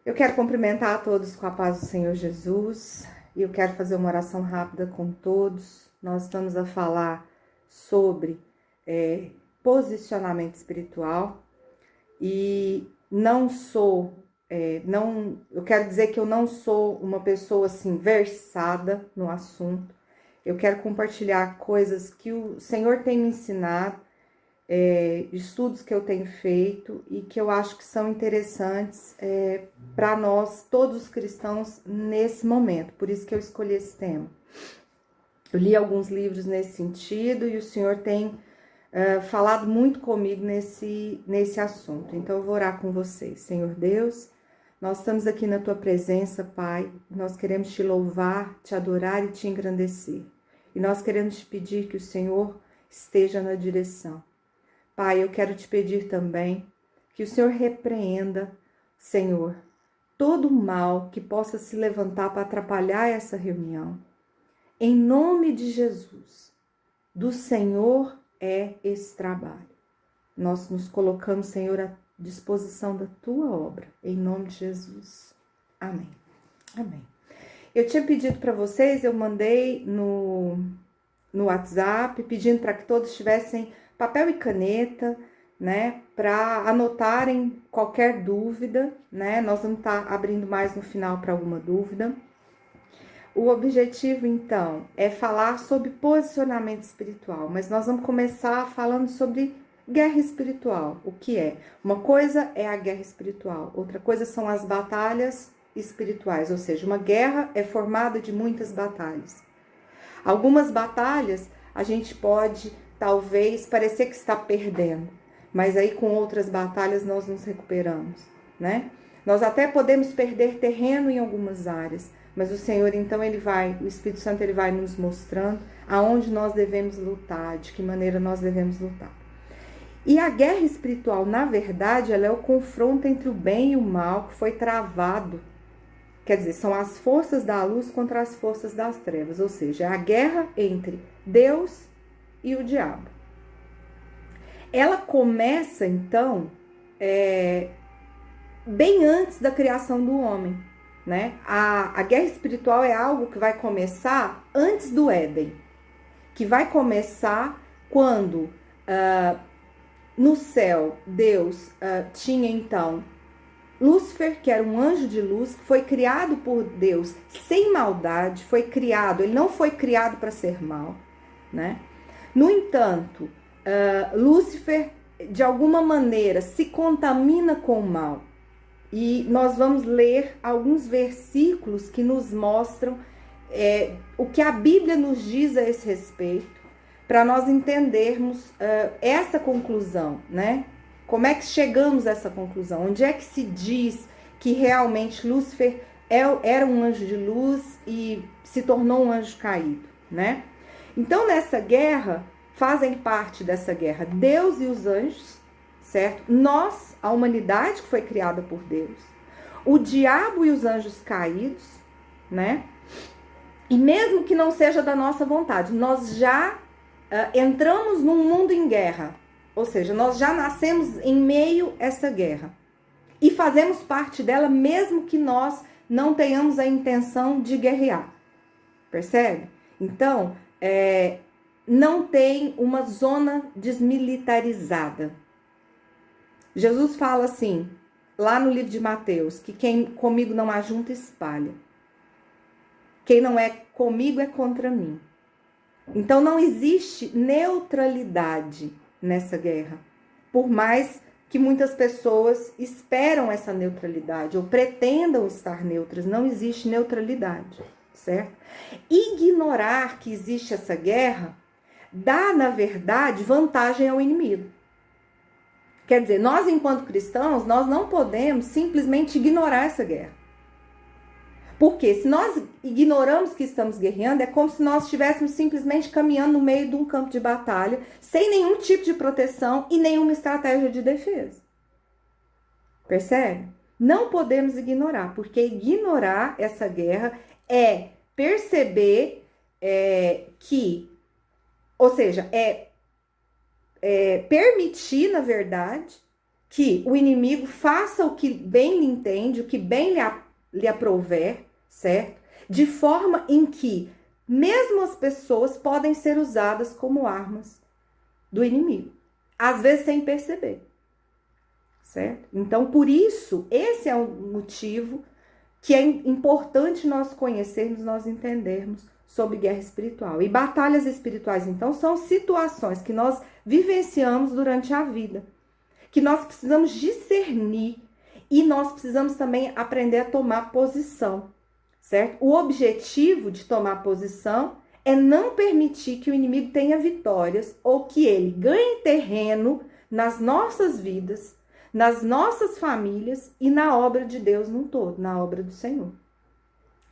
Eu quero cumprimentar a todos com a paz do Senhor Jesus e eu quero fazer uma oração rápida com todos. Nós estamos a falar sobre posicionamento espiritual e eu quero dizer que eu não sou uma pessoa assim versada no assunto. Eu quero compartilhar coisas que o Senhor tem me ensinado, estudos que eu tenho feito e que eu acho que são interessantes para nós, todos os cristãos, nesse momento. Por isso que eu escolhi esse tema. Eu li alguns livros nesse sentido e o Senhor tem falado muito comigo nesse assunto. Então eu vou orar com vocês. Senhor Deus, nós estamos aqui na Tua presença, Pai. Nós queremos Te louvar, Te adorar e Te engrandecer. E nós queremos Te pedir que o Senhor esteja na direção. Pai, eu quero Te pedir também que o Senhor repreenda, Senhor, todo o mal que possa se levantar para atrapalhar essa reunião. Em nome de Jesus, do Senhor é esse trabalho. Nós nos colocamos, Senhor, à disposição da Tua obra, em nome de Jesus. Amém. Amém. Eu tinha pedido para vocês, eu mandei no WhatsApp, pedindo para que todos tivessem papel e caneta, né, para anotarem qualquer dúvida, né? Nós vamos estar abrindo mais no final para alguma dúvida. O objetivo, então, é falar sobre posicionamento espiritual, mas nós vamos começar falando sobre guerra espiritual. O que é? Uma coisa é a guerra espiritual, outra coisa são as batalhas espirituais, ou seja, uma guerra é formada de muitas batalhas. Algumas batalhas a gente pode, talvez, parecer que está perdendo, mas aí com outras batalhas nós nos recuperamos, né? Nós até podemos perder terreno em algumas áreas, mas o Senhor, então, o Espírito Santo, ele vai nos mostrando aonde nós devemos lutar, de que maneira nós devemos lutar. E a guerra espiritual, na verdade, ela é o confronto entre o bem e o mal que foi travado. Quer dizer, são as forças da luz contra as forças das trevas, ou seja, a guerra entre Deus e o diabo. Ela começa, então, bem antes da criação do homem, né? A guerra espiritual é algo que vai começar antes do Éden, que vai começar quando no céu Deus tinha, então, Lúcifer, que era um anjo de luz, que foi criado por Deus sem maldade, ele não foi criado para ser mal, né? No entanto, Lúcifer, de alguma maneira, se contamina com o mal. E nós vamos ler alguns versículos que nos mostram o que a Bíblia nos diz a esse respeito, para nós entendermos essa conclusão, né? Como é que chegamos a essa conclusão? Onde é que se diz que realmente Lúcifer era um anjo de luz e se tornou um anjo caído, né? Então, nessa guerra, fazem parte dessa guerra Deus e os anjos, certo? Nós, a humanidade que foi criada por Deus, o diabo e os anjos caídos, né? E mesmo que não seja da nossa vontade, nós já entramos num mundo em guerra. Ou seja, nós já nascemos em meio a essa guerra. E fazemos parte dela mesmo que nós não tenhamos a intenção de guerrear. Percebe? Então, não tem uma zona desmilitarizada. Jesus fala assim, lá no livro de Mateus, que quem comigo não ajunta, espalha. Quem não é comigo é contra mim. Então, não existe neutralidade nessa guerra, por mais que muitas pessoas esperam essa neutralidade ou pretendam estar neutras, não existe neutralidade, certo? Ignorar que existe essa guerra dá, na verdade, vantagem ao inimigo. Quer dizer, nós, enquanto cristãos, nós não podemos simplesmente ignorar essa guerra. Porque se nós ignoramos que estamos guerreando, é como se nós estivéssemos simplesmente caminhando no meio de um campo de batalha, sem nenhum tipo de proteção e nenhuma estratégia de defesa. Percebe? Não podemos ignorar, porque ignorar essa guerra é perceber ou seja, permitir, na verdade, que o inimigo faça o que bem lhe entende, o que bem lhe aprouver, certo? De forma em que mesmo as pessoas podem ser usadas como armas do inimigo, às vezes sem perceber, certo? Então, por isso, esse é um motivo que é importante nós conhecermos, nós entendermos sobre guerra espiritual. E batalhas espirituais, então, são situações que nós vivenciamos durante a vida, que nós precisamos discernir e nós precisamos também aprender a tomar posição, certo? O objetivo de tomar posição é não permitir que o inimigo tenha vitórias ou que ele ganhe terreno nas nossas vidas, nas nossas famílias e na obra de Deus num todo, na obra do Senhor.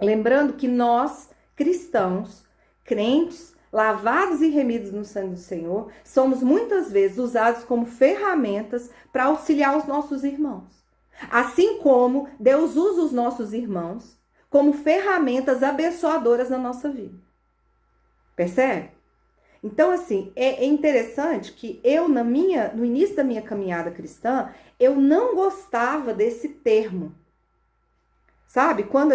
Lembrando que nós, cristãos, crentes, lavados e remidos no sangue do Senhor, somos muitas vezes usados como ferramentas para auxiliar os nossos irmãos. Assim como Deus usa os nossos irmãos como ferramentas abençoadoras na nossa vida. Percebe? Então, assim, é interessante que eu, no início da minha caminhada cristã, eu não gostava desse termo. Sabe? Quando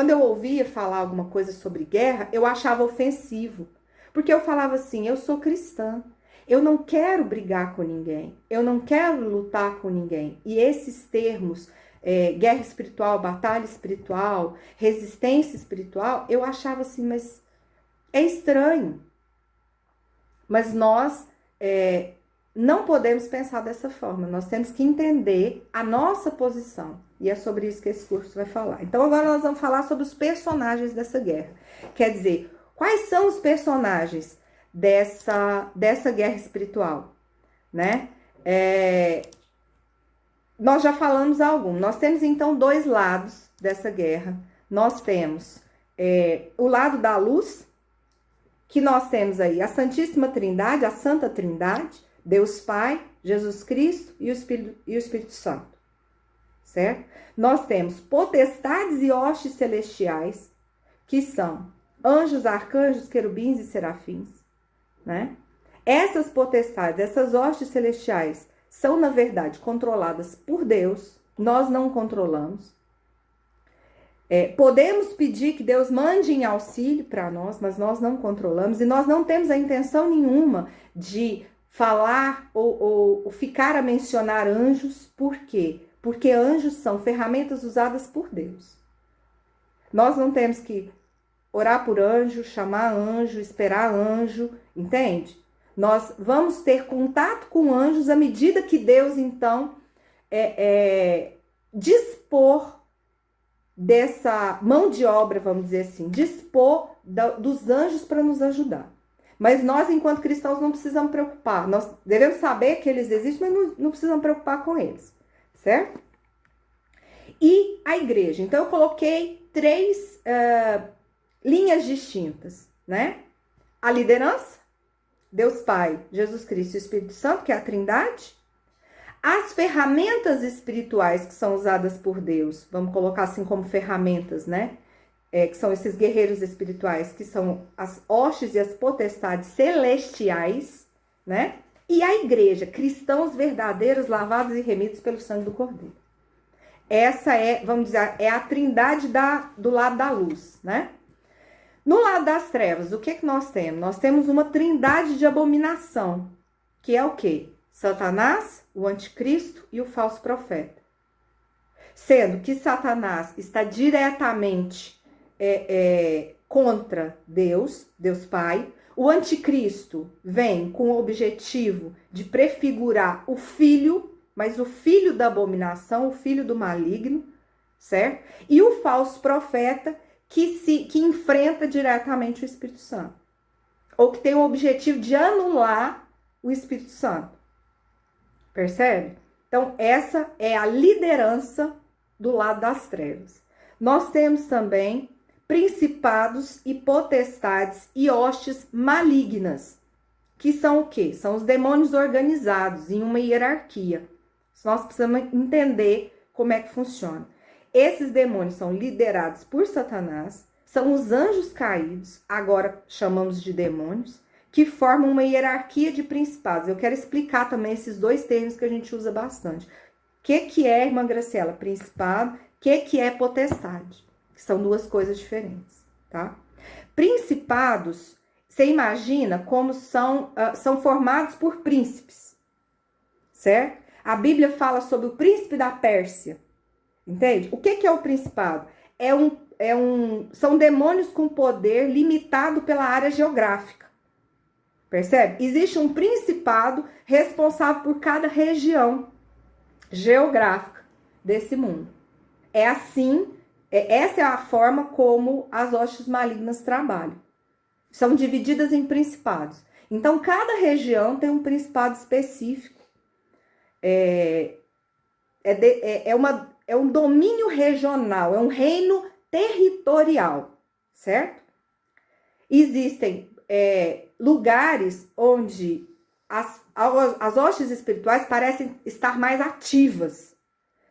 eu ouvia falar alguma coisa sobre guerra, eu achava ofensivo. Porque eu falava assim, eu sou cristã, eu não quero brigar com ninguém, eu não quero lutar com ninguém. E esses termos, guerra espiritual, batalha espiritual, resistência espiritual, eu achava assim, mas é estranho. Mas nós não podemos pensar dessa forma, nós temos que entender a nossa posição. E é sobre isso que esse curso vai falar. Então agora nós vamos falar sobre os personagens dessa guerra. Quer dizer, quais são os personagens dessa guerra espiritual, né? Nós já falamos alguns. Nós temos então dois lados dessa guerra. Nós temos o lado da luz, que nós temos aí a Santíssima Trindade, a Santa Trindade, Deus Pai, Jesus Cristo e o Espírito Santo. Certo? Nós temos potestades e hostes celestiais, que são anjos, arcanjos, querubins e serafins, né? Essas potestades, essas hostes celestiais, são, na verdade, controladas por Deus, nós não controlamos. Podemos pedir que Deus mande em auxílio para nós, mas nós não controlamos, e nós não temos a intenção nenhuma de falar ou ficar a mencionar anjos. Por quê? Porque anjos são ferramentas usadas por Deus. Nós não temos que orar por anjo, chamar anjo, esperar anjo, entende? Nós vamos ter contato com anjos à medida que Deus, então, dispor dessa mão de obra, vamos dizer assim, dispor dos anjos para nos ajudar. Mas nós, enquanto cristãos, não precisamos preocupar. Nós devemos saber que eles existem, mas não precisamos preocupar com eles. Certo? E a igreja. Então, eu coloquei 3 linhas distintas, né? A liderança, Deus Pai, Jesus Cristo e Espírito Santo, que é a Trindade. As ferramentas espirituais que são usadas por Deus, vamos colocar assim como ferramentas, né? Que são esses guerreiros espirituais, que são as hostes e as potestades celestiais, né? E a igreja, cristãos verdadeiros, lavados e remidos pelo sangue do Cordeiro. Essa vamos dizer, a trindade do lado da luz, né? No lado das trevas, o que nós temos? Nós temos uma trindade de abominação, que é o quê? Satanás, o anticristo e o falso profeta. Sendo que Satanás está diretamente contra Deus Pai. O anticristo vem com o objetivo de prefigurar o filho, mas o filho da abominação, o filho do maligno, certo? E o falso profeta que enfrenta diretamente o Espírito Santo. Ou que tem o objetivo de anular o Espírito Santo. Percebe? Então, essa é a liderança do lado das trevas. Nós temos também principados e potestades e hostes malignas, que são o quê? São os demônios organizados em uma hierarquia. Nós precisamos entender como é que funciona. Esses demônios são liderados por Satanás, são os anjos caídos, agora chamamos de demônios, que formam uma hierarquia de principados. Eu quero explicar também esses dois termos que a gente usa bastante. O que é, irmã Graciela, principado? O que é potestade? Que são duas coisas diferentes, tá? Principados, você imagina como são formados por príncipes, certo? A Bíblia fala sobre o príncipe da Pérsia, entende? O que é o principado? São demônios com poder limitado pela área geográfica, percebe? Existe um principado responsável por cada região geográfica desse mundo. É assim, essa é a forma como as hostes malignas trabalham. São divididas em principados. Então, cada região tem um principado específico. É um domínio regional, é um reino territorial, certo? Existem lugares onde as hostes espirituais parecem estar mais ativas.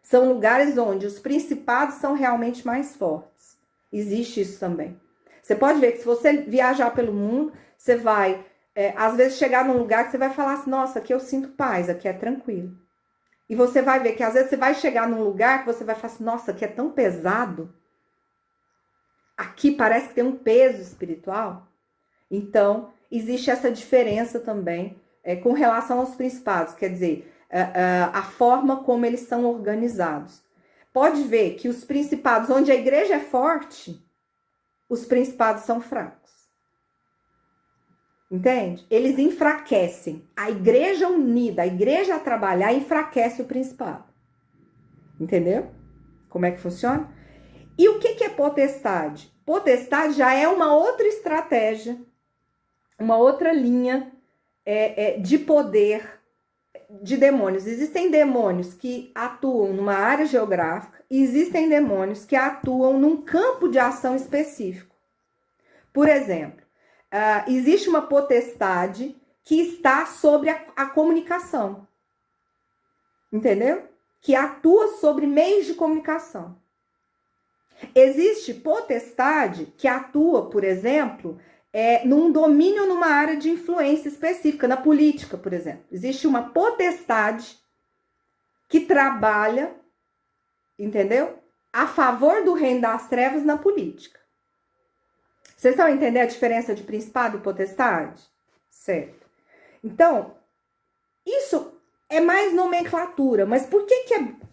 São lugares onde os principados são realmente mais fortes. Existe isso também. Você pode ver que se você viajar pelo mundo, você vai, às vezes, chegar num lugar que você vai falar assim, nossa, aqui eu sinto paz, aqui é tranquilo. E você vai ver que às vezes você vai chegar num lugar que você vai falar assim, nossa, aqui é tão pesado. Aqui parece que tem um peso espiritual. Então, existe essa diferença também com relação aos principados, quer dizer, a forma como eles são organizados. Pode ver que os principados, onde a igreja é forte, os principados são fracos. Entende? Eles enfraquecem. A igreja unida, a igreja a trabalhar, enfraquece o principado. Entendeu? Como é que funciona? E o que é potestade? Potestade já é uma outra estratégia, uma outra linha de poder de demônios. Existem demônios que atuam numa área geográfica e existem demônios que atuam num campo de ação específico. Por exemplo, existe uma potestade que está sobre a comunicação. Entendeu? Que atua sobre meios de comunicação. Existe potestade que atua, por exemplo, num domínio numa área de influência específica, na política, por exemplo. Existe uma potestade que trabalha, entendeu? A favor do reino das trevas na política. Vocês estão entendendo a diferença de principado e potestade? Certo. Então, isso é mais nomenclatura, mas por que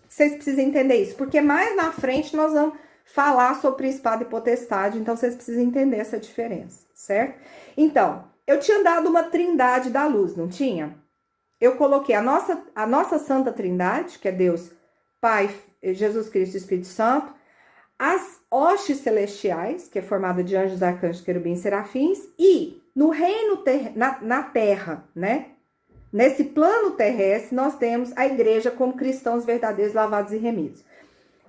vocês precisam entender isso? Porque mais na frente nós vamos falar sobre principado e potestade, então vocês precisam entender essa diferença, certo? Então, eu tinha dado uma trindade da luz, não tinha? Eu coloquei a nossa santa trindade, que é Deus, Pai, Jesus Cristo e Espírito Santo, as hostes celestiais, que é formada de anjos, arcanjos, querubins e serafins, e no reino, na terra, né? Nesse plano terrestre, nós temos a igreja como cristãos verdadeiros, lavados e remidos.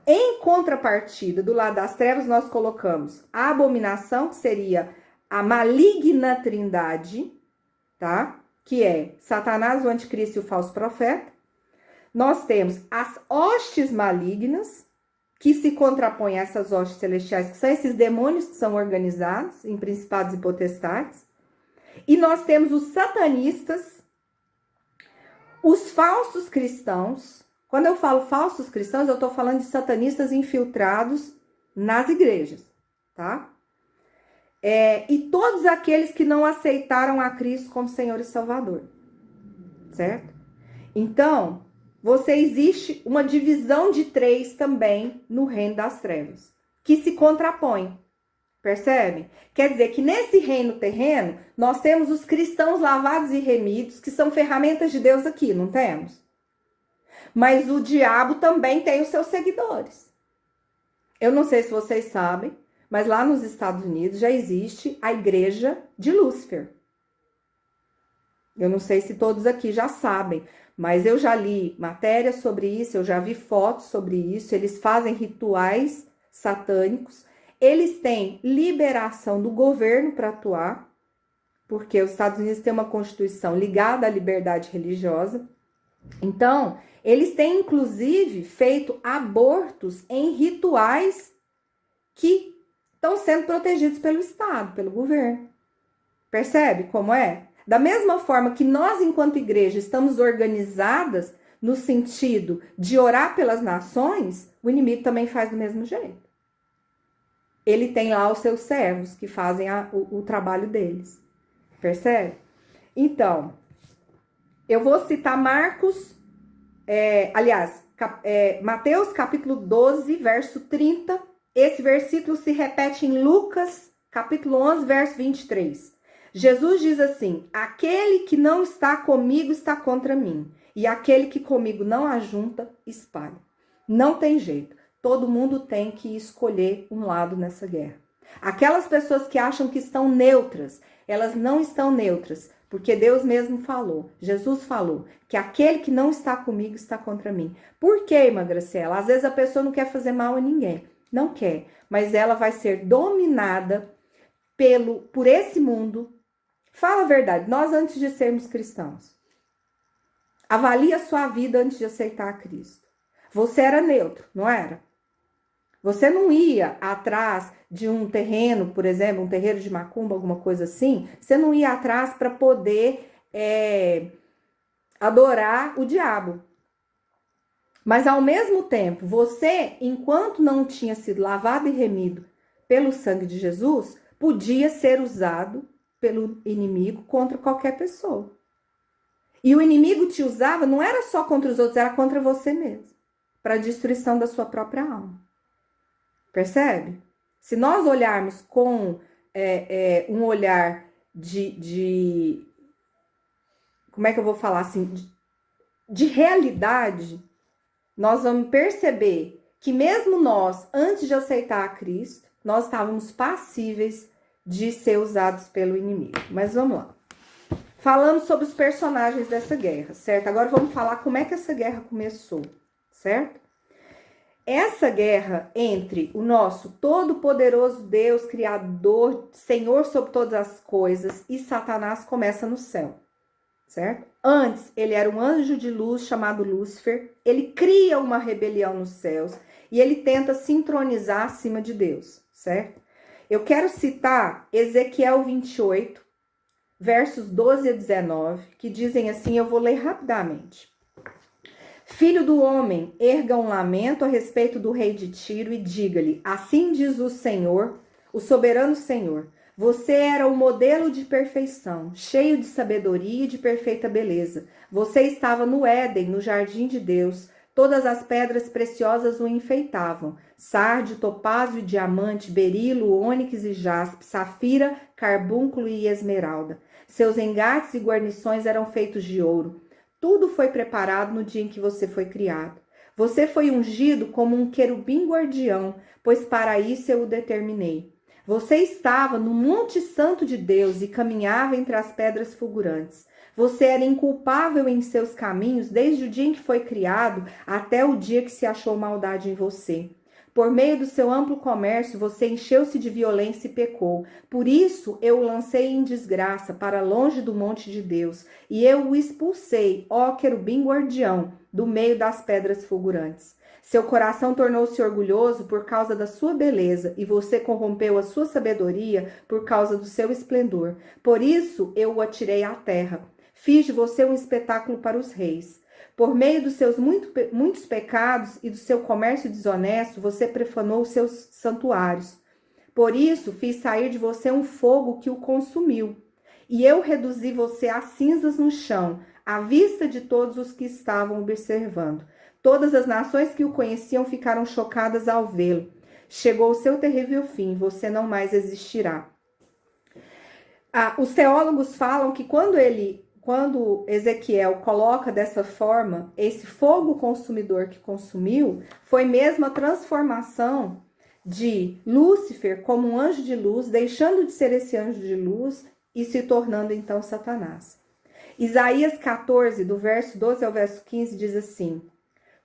Em contrapartida, do lado das trevas, nós colocamos a abominação, que seria a maligna trindade, tá? Que é Satanás, o anticristo e o falso profeta. Nós temos as hostes malignas, que se contrapõem a essas hostes celestiais, que são esses demônios que são organizados em principados e potestades. E nós temos os satanistas, os falsos cristãos. Quando eu falo falsos cristãos, eu estou falando de satanistas infiltrados nas igrejas, tá? E todos aqueles que não aceitaram a Cristo como Senhor e Salvador, certo? Então, existe uma divisão de 3 também no reino das trevas, que se contrapõem, percebe? Quer dizer que nesse reino terreno, nós temos os cristãos lavados e remidos, que são ferramentas de Deus aqui, não temos? Mas o diabo também tem os seus seguidores. Eu não sei se vocês sabem, mas lá nos Estados Unidos já existe a igreja de Lúcifer. Eu não sei se todos aqui já sabem, mas eu já li matérias sobre isso, eu já vi fotos sobre isso. Eles fazem rituais satânicos, eles têm liberação do governo para atuar, porque os Estados Unidos têm uma constituição ligada à liberdade religiosa. Então, eles têm, inclusive, feito abortos em rituais que estão sendo protegidos pelo Estado, pelo governo. Percebe como é? Da mesma forma que nós, enquanto igreja, estamos organizadas no sentido de orar pelas nações, o inimigo também faz do mesmo jeito. Ele tem lá os seus servos que fazem o trabalho deles. Percebe? Então, eu vou citar Mateus capítulo 12, verso 30. Esse versículo se repete em Lucas capítulo 11, verso 23. Jesus diz assim: aquele que não está comigo está contra mim, e aquele que comigo não ajunta, espalha. Não tem jeito. Todo mundo tem que escolher um lado nessa guerra. Aquelas pessoas que acham que estão neutras, elas não estão neutras, porque Deus mesmo falou, Jesus falou, que aquele que não está comigo está contra mim. Por quê, irmã Graciela? Às vezes a pessoa não quer fazer mal a ninguém, não quer, mas ela vai ser dominada por esse mundo. Fala a verdade, nós antes de sermos cristãos, avalie a sua vida antes de aceitar a Cristo. Você era neutro, não era? Você não ia atrás de um terreno, por exemplo, um terreiro de macumba, alguma coisa assim. Você não ia atrás para poder adorar o diabo. Mas ao mesmo tempo, você, enquanto não tinha sido lavado e remido pelo sangue de Jesus, podia ser usado pelo inimigo contra qualquer pessoa. E o inimigo te usava não era só contra os outros, era contra você mesmo, para a destruição da sua própria alma. Percebe? Se nós olharmos com um olhar de como é que eu vou falar assim, de realidade, nós vamos perceber que mesmo nós, antes de aceitar a Cristo, nós estávamos passíveis de ser usados pelo inimigo. Mas vamos lá. Falando sobre os personagens dessa guerra, certo? Agora vamos falar como é que essa guerra começou, certo? Essa guerra entre o nosso todo-poderoso Deus, Criador, Senhor sobre todas as coisas, e Satanás começa no céu, certo? Antes, ele era um anjo de luz chamado Lúcifer, ele cria uma rebelião nos céus e ele tenta se entronizar acima de Deus, certo? Eu quero citar Ezequiel 28, versos 12 a 19, que dizem assim, eu vou ler rapidamente. Filho do homem, erga um lamento a respeito do rei de Tiro e diga-lhe, assim diz o Senhor, o soberano Senhor, você era o modelo de perfeição, cheio de sabedoria e de perfeita beleza. Você estava no Éden, no jardim de Deus. Todas as pedras preciosas o enfeitavam. Sárdio, topázio, diamante, berilo, ônix e jaspe, safira, carbúnculo e esmeralda. Seus engates e guarnições eram feitos de ouro. Tudo foi preparado no dia em que você foi criado. Você foi ungido como um querubim guardião, pois para isso eu o determinei. Você estava no Monte Santo de Deus e caminhava entre as pedras fulgurantes. Você era inculpável em seus caminhos desde o dia em que foi criado até o dia que se achou maldade em você. Por meio do seu amplo comércio, você encheu-se de violência e pecou. Por isso, eu o lancei em desgraça para longe do monte de Deus, e eu o expulsei, ó querubim guardião, do meio das pedras fulgurantes. Seu coração tornou-se orgulhoso por causa da sua beleza, e você corrompeu a sua sabedoria por causa do seu esplendor. Por isso, eu o atirei à terra. Fiz de você um espetáculo para os reis. Por meio dos seus muitos pecados e do seu comércio desonesto, você profanou os seus santuários. Por isso, fiz sair de você um fogo que o consumiu. E eu reduzi você a cinzas no chão, à vista de todos os que estavam observando. Todas as nações que o conheciam ficaram chocadas ao vê-lo. Chegou o seu terrível fim, você não mais existirá. Os teólogos falam que quando Ezequiel coloca dessa forma, esse fogo consumidor que consumiu, foi mesmo a transformação de Lúcifer como um anjo de luz, deixando de ser esse anjo de luz e se tornando então Satanás. Isaías 14, do verso 12 ao verso 15, diz assim: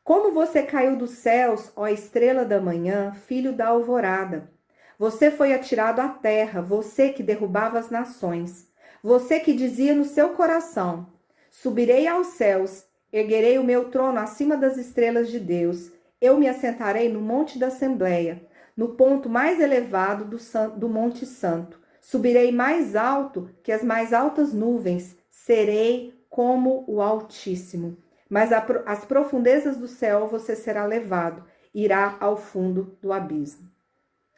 como você caiu dos céus, ó estrela da manhã, filho da alvorada. Você foi atirado à terra, você que derrubava as nações. Você que dizia no seu coração, subirei aos céus, erguerei o meu trono acima das estrelas de Deus. Eu me assentarei no monte da Assembleia, no ponto mais elevado do Monte Santo. Subirei mais alto que as mais altas nuvens, serei como o Altíssimo. Mas as profundezas do céu você será levado, irá ao fundo do abismo.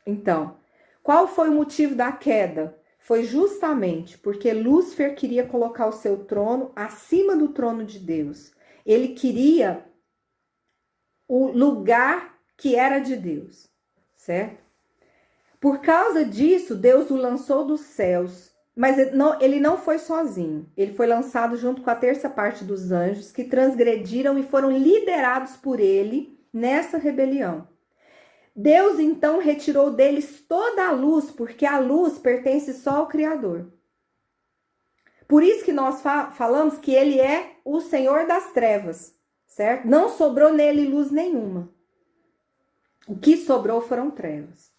Então, qual foi o motivo da queda? Foi justamente porque Lúcifer queria colocar o seu trono acima do trono de Deus. Ele queria o lugar que era de Deus, certo? Por causa disso, Deus o lançou dos céus, mas ele não foi sozinho. Ele foi lançado junto com a terça parte dos anjos que transgrediram e foram liderados por ele nessa rebelião. Deus então retirou deles toda a luz, porque a luz pertence só ao Criador. Por isso que nós falamos que ele é o Senhor das trevas, certo? Não sobrou nele luz nenhuma. O que sobrou foram trevas.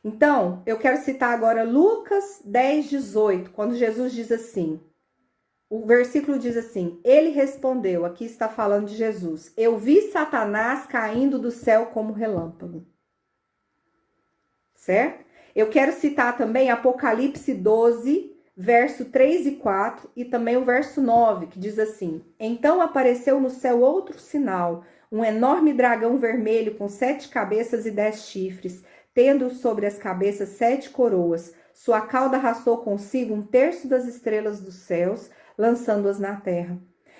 Então, eu quero citar agora Lucas 10, 18, quando Jesus diz assim, o versículo diz assim, ele respondeu, aqui está falando de Jesus, eu vi Satanás caindo do céu como relâmpago. Certo? Eu quero citar também Apocalipse 12, verso 3 e 4, e também o verso 9, que diz assim, então apareceu no céu outro sinal, um enorme dragão vermelho com 7 cabeças e 10 chifres, tendo sobre as cabeças 7 coroas. Sua cauda arrastou consigo 1/3 das estrelas dos céus, lançando-as na terra.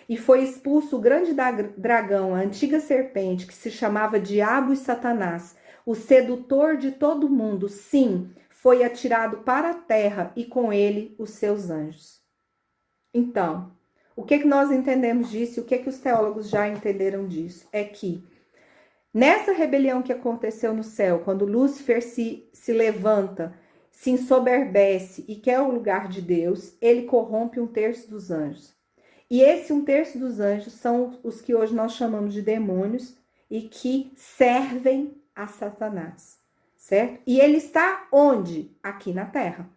E foi expulso o grande dragão, a antiga serpente, que se chamava Diabo e Satanás, o sedutor de todo mundo. Sim, foi atirado para a terra e com ele os seus anjos. Então, o que nós entendemos disso? O que os teólogos já entenderam disso? É que nessa rebelião que aconteceu no céu, quando Lúcifer se levanta, se ensoberbece e quer o lugar de Deus, ele corrompe 1/3 dos anjos. E esse 1/3 dos anjos são os que hoje nós chamamos de demônios e que servem a Satanás, certo? E ele está onde? Aqui na terra.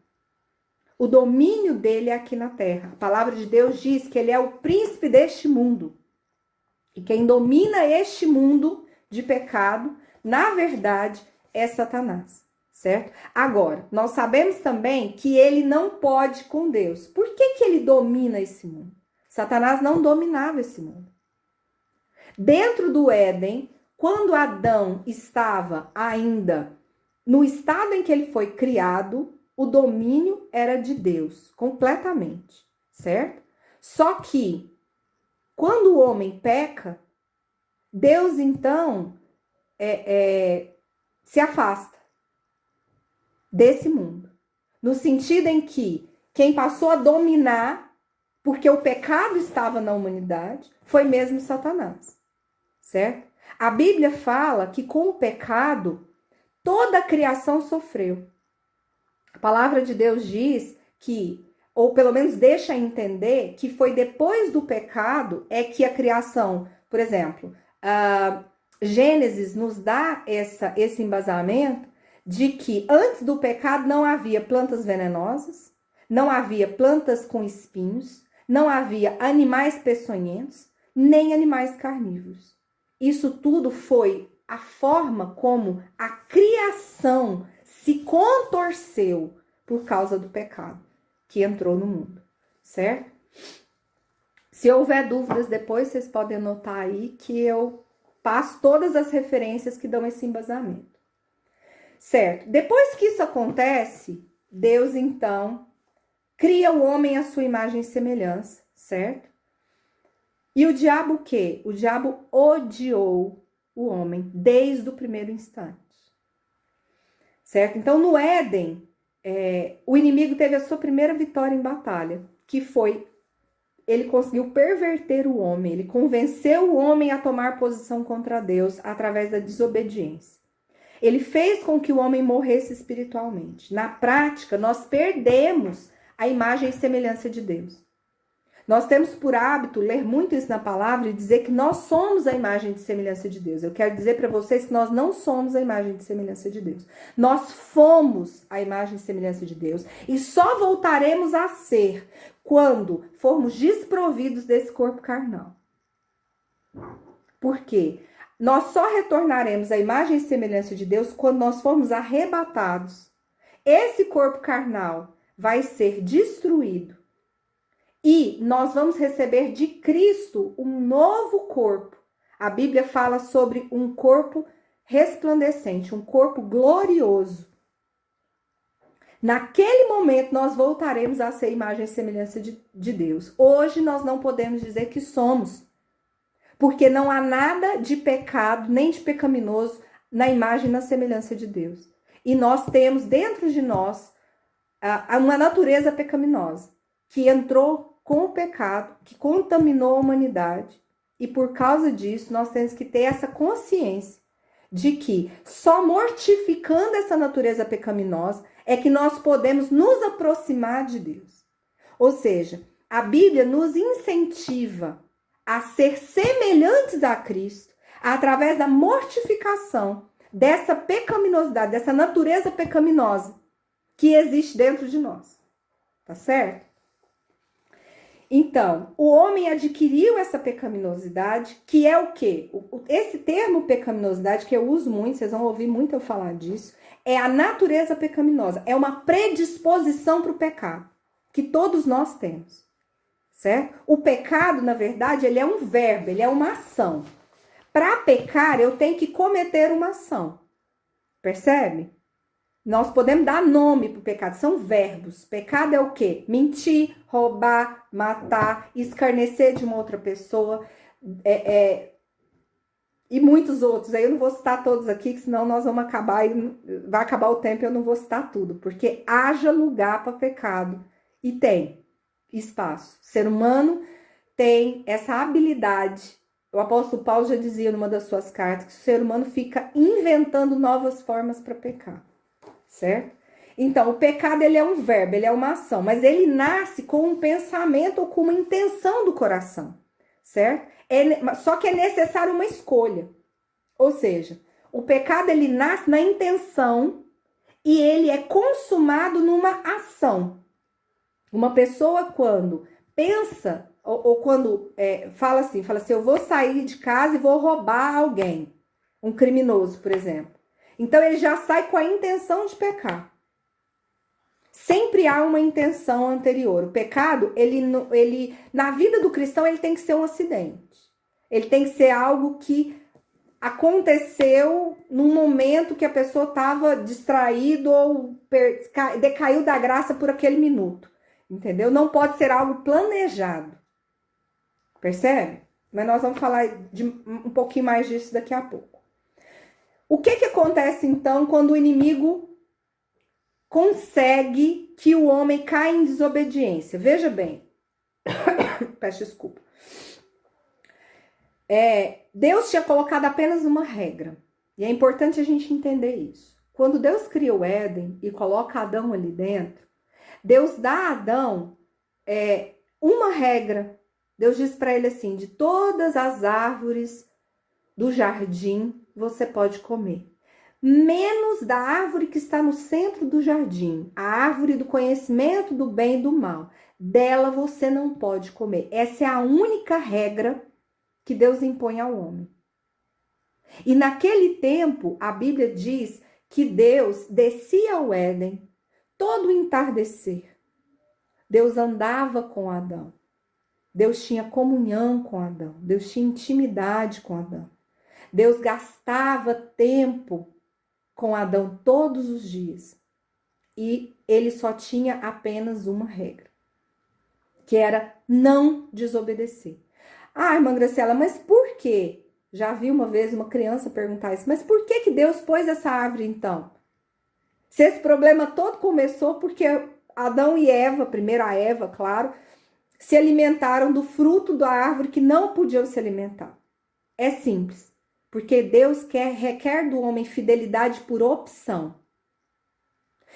O domínio dele é aqui na terra. A palavra de Deus diz que ele é o príncipe deste mundo. E quem domina este mundo de pecado, na verdade, é Satanás, certo? Agora, nós sabemos também que ele não pode com Deus. Por que ele domina esse mundo? Satanás não dominava esse mundo. Dentro do Éden, quando Adão estava ainda no estado em que ele foi criado, o domínio era de Deus, completamente, certo? Só que, quando o homem peca, Deus, então, se afasta desse mundo. No sentido em que quem passou a dominar, porque o pecado estava na humanidade, foi mesmo Satanás, certo? A Bíblia fala que com o pecado, toda a criação sofreu. A palavra de Deus diz que, ou pelo menos deixa entender, que foi depois do pecado é que a criação, por exemplo, Gênesis nos dá esse embasamento de que antes do pecado não havia plantas venenosas, não havia plantas com espinhos, não havia animais peçonhentos, nem animais carnívoros. Isso tudo foi a forma como a criação se contorceu por causa do pecado que entrou no mundo, certo? Se houver dúvidas depois, vocês podem anotar aí que eu passo todas as referências que dão esse embasamento. Certo? Depois que isso acontece, Deus então cria o homem à sua imagem e semelhança, certo? E o diabo o quê? O diabo odiou o homem desde o primeiro instante, certo? Então, no Éden, o inimigo teve a sua primeira vitória em batalha, que foi, ele conseguiu perverter o homem, ele convenceu o homem a tomar posição contra Deus através da desobediência. Ele fez com que o homem morresse espiritualmente. Na prática, nós perdemos a imagem e semelhança de Deus. Nós temos por hábito ler muito isso na palavra e dizer que nós somos a imagem e semelhança de Deus. Eu quero dizer para vocês que nós não somos a imagem e semelhança de Deus. Nós fomos a imagem e semelhança de Deus e só voltaremos a ser quando formos desprovidos desse corpo carnal. Por quê? Nós só retornaremos à imagem e semelhança de Deus quando nós formos arrebatados. Esse corpo carnal vai ser destruído. E nós vamos receber de Cristo um novo corpo. A Bíblia fala sobre um corpo resplandecente, um corpo glorioso. Naquele momento, nós voltaremos a ser imagem e semelhança de Deus. Hoje, nós não podemos dizer que somos, porque não há nada de pecado, nem de pecaminoso na imagem e na semelhança de Deus. E nós temos dentro de nós uma natureza pecaminosa, que entrou com o pecado, que contaminou a humanidade. E por causa disso, nós temos que ter essa consciência de que só mortificando essa natureza pecaminosa é que nós podemos nos aproximar de Deus. Ou seja, a Bíblia nos incentiva a ser semelhantes a Cristo através da mortificação dessa pecaminosidade, dessa natureza pecaminosa que existe dentro de nós. Tá certo? Então, o homem adquiriu essa pecaminosidade, que é o quê? Esse termo pecaminosidade, que eu uso muito, vocês vão ouvir muito eu falar disso, é a natureza pecaminosa, é uma predisposição para o pecado, que todos nós temos, certo? O pecado, na verdade, ele é um verbo, ele é uma ação. Para pecar, eu tenho que cometer uma ação, percebe? Nós podemos dar nome para o pecado, são verbos. Pecado é o quê? Mentir, roubar, matar, escarnecer de uma outra pessoa, e muitos outros. Aí eu não vou citar todos aqui, que senão nós vamos acabar, vai acabar o tempo e eu não vou citar tudo, porque haja lugar para pecado, e tem espaço. O ser humano tem essa habilidade. O apóstolo Paulo já dizia numa das suas cartas que o ser humano fica inventando novas formas para pecar. Certo? Então, o pecado, ele é um verbo, ele é uma ação, mas ele nasce com um pensamento ou com uma intenção do coração, certo? Só que é necessário uma escolha. Ou seja, o pecado, ele nasce na intenção e ele é consumado numa ação. Uma pessoa, quando pensa, ou quando fala assim, eu vou sair de casa e vou roubar alguém, um criminoso, por exemplo. Então, ele já sai com a intenção de pecar. Sempre há uma intenção anterior. O pecado, ele na vida do cristão, ele tem que ser um acidente. Ele tem que ser algo que aconteceu num momento que a pessoa estava distraída ou decaiu da graça por aquele minuto. Entendeu? Não pode ser algo planejado. Percebe? Mas nós vamos falar um pouquinho mais disso daqui a pouco. O que acontece, então, quando o inimigo consegue que o homem caia em desobediência? Veja bem. Peço desculpa. Deus tinha colocado apenas uma regra. E é importante a gente entender isso. Quando Deus cria o Éden e coloca Adão ali dentro, Deus dá a Adão uma regra. Deus diz para ele assim, de todas as árvores do jardim, você pode comer, menos da árvore que está no centro do jardim, a árvore do conhecimento do bem e do mal. Dela você não pode comer. Essa é a única regra que Deus impõe ao homem. E naquele tempo, a Bíblia diz que Deus descia ao Éden todo entardecer. Deus andava com Adão. Deus tinha comunhão com Adão. Deus tinha intimidade com Adão. Deus gastava tempo com Adão todos os dias. E ele só tinha apenas uma regra, que era não desobedecer. Ah, irmã Graciela, mas por quê? Já vi uma vez uma criança perguntar isso, mas por que Deus pôs essa árvore então? Se esse problema todo começou porque Adão e Eva, primeiro a Eva, claro, se alimentaram do fruto da árvore que não podiam se alimentar. É simples. Porque Deus requer do homem fidelidade por opção.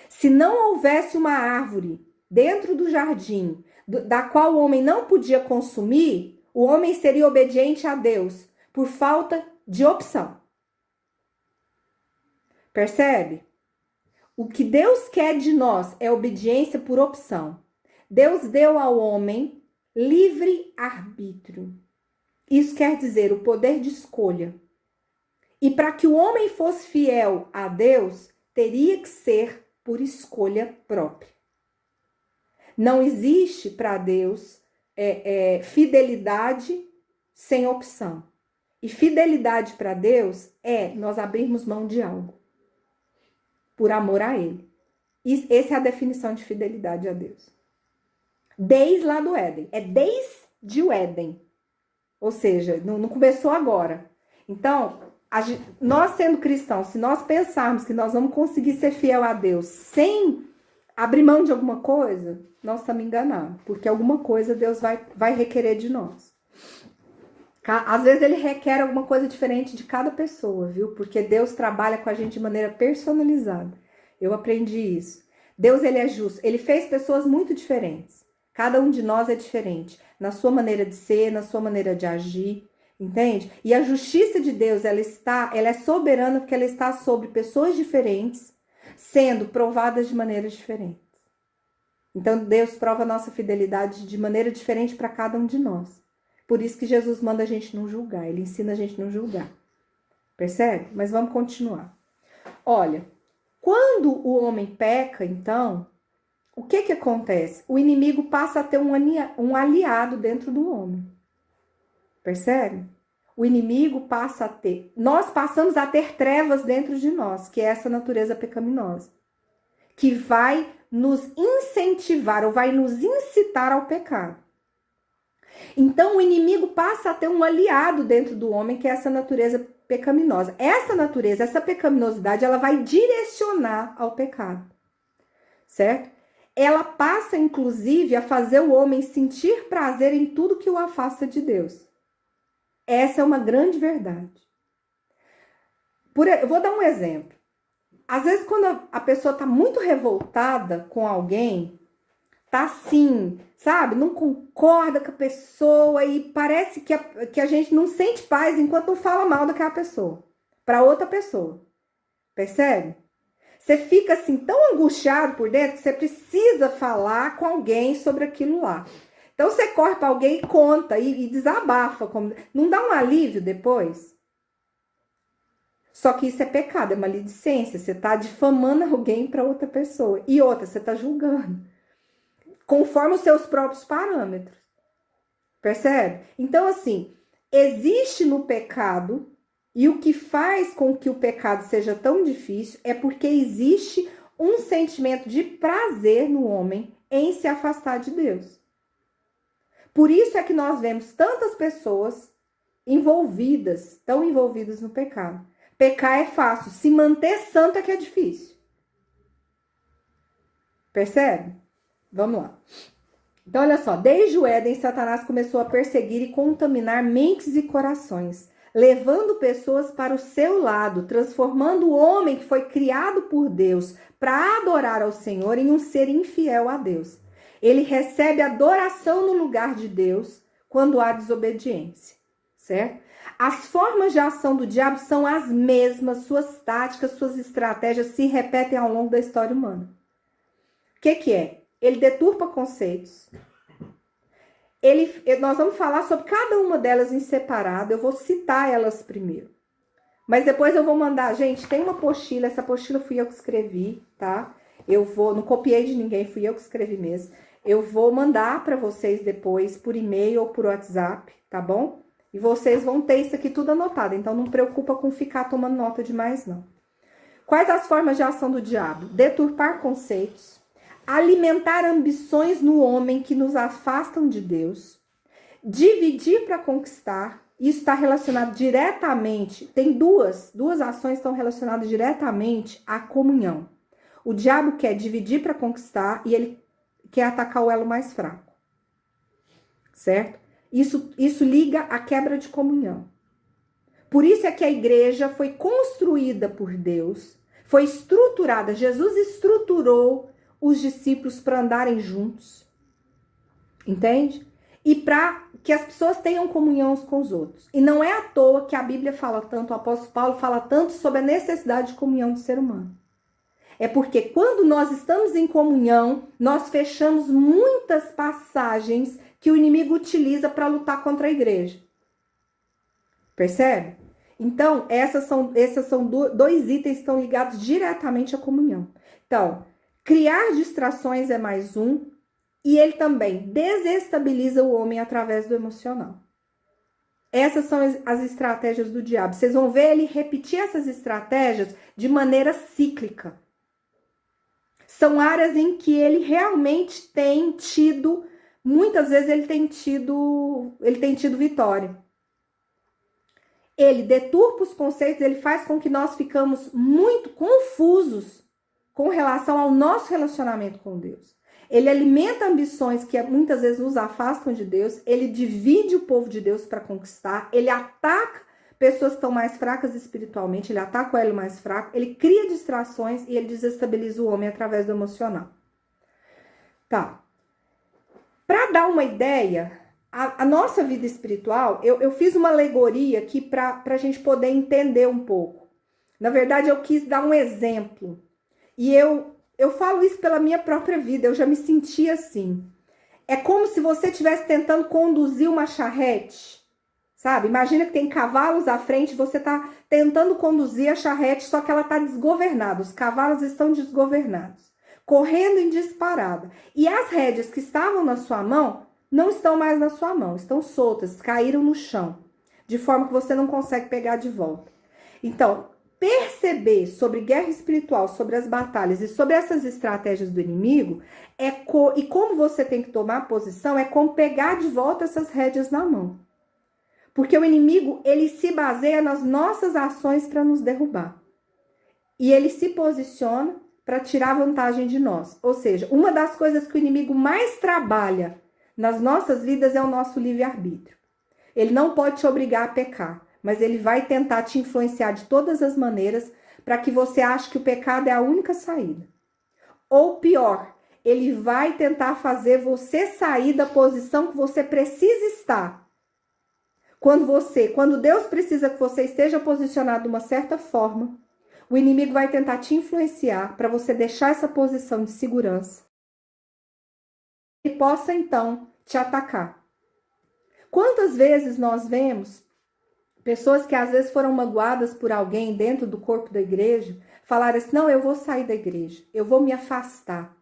Se não houvesse uma árvore dentro do jardim, da qual o homem não podia consumir, o homem seria obediente a Deus por falta de opção. Percebe? O que Deus quer de nós é obediência por opção. Deus deu ao homem livre arbítrio. Isso quer dizer o poder de escolha. E para que o homem fosse fiel a Deus, teria que ser por escolha própria. Não existe para Deus fidelidade sem opção. E fidelidade para Deus é nós abrirmos mão de algo por amor a Ele. Essa é a definição de fidelidade a Deus. Desde lá do Éden. É desde o Éden. Ou seja, não começou agora. Então, nós sendo cristãos, se nós pensarmos que nós vamos conseguir ser fiel a Deus sem abrir mão de alguma coisa, nós estamos enganados. Porque alguma coisa Deus vai requerer de nós. Às vezes ele requer alguma coisa diferente de cada pessoa, viu? Porque Deus trabalha com a gente de maneira personalizada. Eu aprendi isso. Deus, ele é justo. Ele fez pessoas muito diferentes. Cada um de nós é diferente. Na sua maneira de ser, na sua maneira de agir. Entende? E a justiça de Deus, ela é soberana porque ela está sobre pessoas diferentes, sendo provadas de maneiras diferentes. Então, Deus prova a nossa fidelidade de maneira diferente para cada um de nós. Por isso que Jesus manda a gente não julgar. Ele ensina a gente não julgar. Percebe? Mas vamos continuar. Olha, quando o homem peca, então, o que acontece? O inimigo passa a ter um aliado dentro do homem. Percebe? O inimigo passa a ter... Nós passamos a ter trevas dentro de nós, que é essa natureza pecaminosa. Que vai nos incentivar ou vai nos incitar ao pecado. Então, o inimigo passa a ter um aliado dentro do homem, que é essa natureza pecaminosa. Essa natureza, essa pecaminosidade, ela vai direcionar ao pecado, certo? Ela passa, inclusive, a fazer o homem sentir prazer em tudo que o afasta de Deus. Essa é uma grande verdade. Eu vou dar um exemplo. Às vezes, quando a pessoa está muito revoltada com alguém, tá assim, sabe? Não concorda com a pessoa e parece que a gente não sente paz enquanto não fala mal daquela pessoa. Para outra pessoa. Percebe? Você fica assim tão angustiado por dentro que você precisa falar com alguém sobre aquilo lá. Então você corre para alguém e conta e desabafa. Não dá um alívio depois? Só que isso é pecado, é maledicência. Você está difamando alguém para outra pessoa. E outra, você está julgando. Conforme os seus próprios parâmetros. Percebe? Então, assim, existe no pecado, e o que faz com que o pecado seja tão difícil é porque existe um sentimento de prazer no homem em se afastar de Deus. Por isso é que nós vemos tantas pessoas tão envolvidas no pecado. Pecar é fácil, se manter santo é que é difícil. Percebe? Vamos lá. Então, olha só. Desde o Éden, Satanás começou a perseguir e contaminar mentes e corações, levando pessoas para o seu lado, transformando o homem que foi criado por Deus para adorar ao Senhor em um ser infiel a Deus. Ele recebe adoração no lugar de Deus quando há desobediência, certo? As formas de ação do diabo são as mesmas, suas táticas, suas estratégias se repetem ao longo da história humana. O que é? Ele deturpa conceitos. Nós vamos falar sobre cada uma delas em separado. Eu vou citar elas primeiro. Mas depois eu vou mandar... Gente, tem uma apostila. Essa apostila fui eu que escrevi, tá? Não copiei de ninguém, fui eu que escrevi mesmo. Eu vou mandar para vocês depois por e-mail ou por WhatsApp, tá bom? E vocês vão ter isso aqui tudo anotado. Então não preocupa com ficar tomando nota demais, não. Quais as formas de ação do diabo? Deturpar conceitos. Alimentar ambições no homem que nos afastam de Deus, dividir para conquistar, isso está relacionado diretamente, tem duas ações que estão relacionadas diretamente à comunhão. O diabo quer dividir para conquistar e ele quer atacar o elo mais fraco, certo? Isso liga à quebra de comunhão. Por isso é que a igreja foi construída por Deus, foi estruturada, Jesus estruturou os discípulos para andarem juntos, entende? E para que as pessoas tenham comunhão uns com os outros. E não é à toa que a Bíblia fala tanto, o apóstolo Paulo fala tanto sobre a necessidade de comunhão do ser humano. É porque quando nós estamos em comunhão, nós fechamos muitas passagens que o inimigo utiliza para lutar contra a igreja. Percebe? Então, esses são dois itens que estão ligados diretamente à comunhão. Então, criar distrações é mais um. e ele também desestabiliza o homem através do emocional. Essas são as estratégias do diabo. Vocês vão ver ele repetir essas estratégias de maneira cíclica. São áreas em que ele realmente tem tido, muitas vezes ele tem tido vitória. Ele deturpa os conceitos, ele faz com que nós ficamos muito confusos com relação ao nosso relacionamento com Deus. Ele alimenta ambições que muitas vezes nos afastam de Deus, ele divide o povo de Deus para conquistar, ele ataca pessoas que estão mais fracas espiritualmente, ele ataca o elo mais fraco, ele cria distrações e ele desestabiliza o homem através do emocional. Tá. Para dar uma ideia, a nossa vida espiritual, eu fiz uma alegoria aqui para a gente poder entender um pouco. Na verdade, eu quis dar um exemplo. E eu falo isso pela minha própria vida, eu já me senti assim. É como se você estivesse tentando conduzir uma charrete, sabe? Imagina que tem cavalos à frente, você está tentando conduzir a charrete, só que ela está desgovernada, os cavalos estão desgovernados, correndo em disparada. E as rédeas que estavam na sua mão, não estão mais na sua mão, estão soltas, caíram no chão, de forma que você não consegue pegar de volta. Então, perceber sobre guerra espiritual, sobre as batalhas e sobre essas estratégias do inimigo, e como você tem que tomar posição, é como pegar de volta essas rédeas na mão. Porque o inimigo, ele se baseia nas nossas ações para nos derrubar. E ele se posiciona para tirar vantagem de nós. Ou seja, uma das coisas que o inimigo mais trabalha nas nossas vidas é o nosso livre-arbítrio. Ele não pode te obrigar a pecar, mas ele vai tentar te influenciar de todas as maneiras para que você ache que o pecado é a única saída. Ou pior, ele vai tentar fazer você sair da posição que você precisa estar. Quando Deus precisa que você esteja posicionado de uma certa forma, o inimigo vai tentar te influenciar para você deixar essa posição de segurança. E possa então te atacar. Quantas vezes nós vemos pessoas que às vezes foram magoadas por alguém dentro do corpo da igreja, falarem assim, não, eu vou sair da igreja, eu vou me afastar.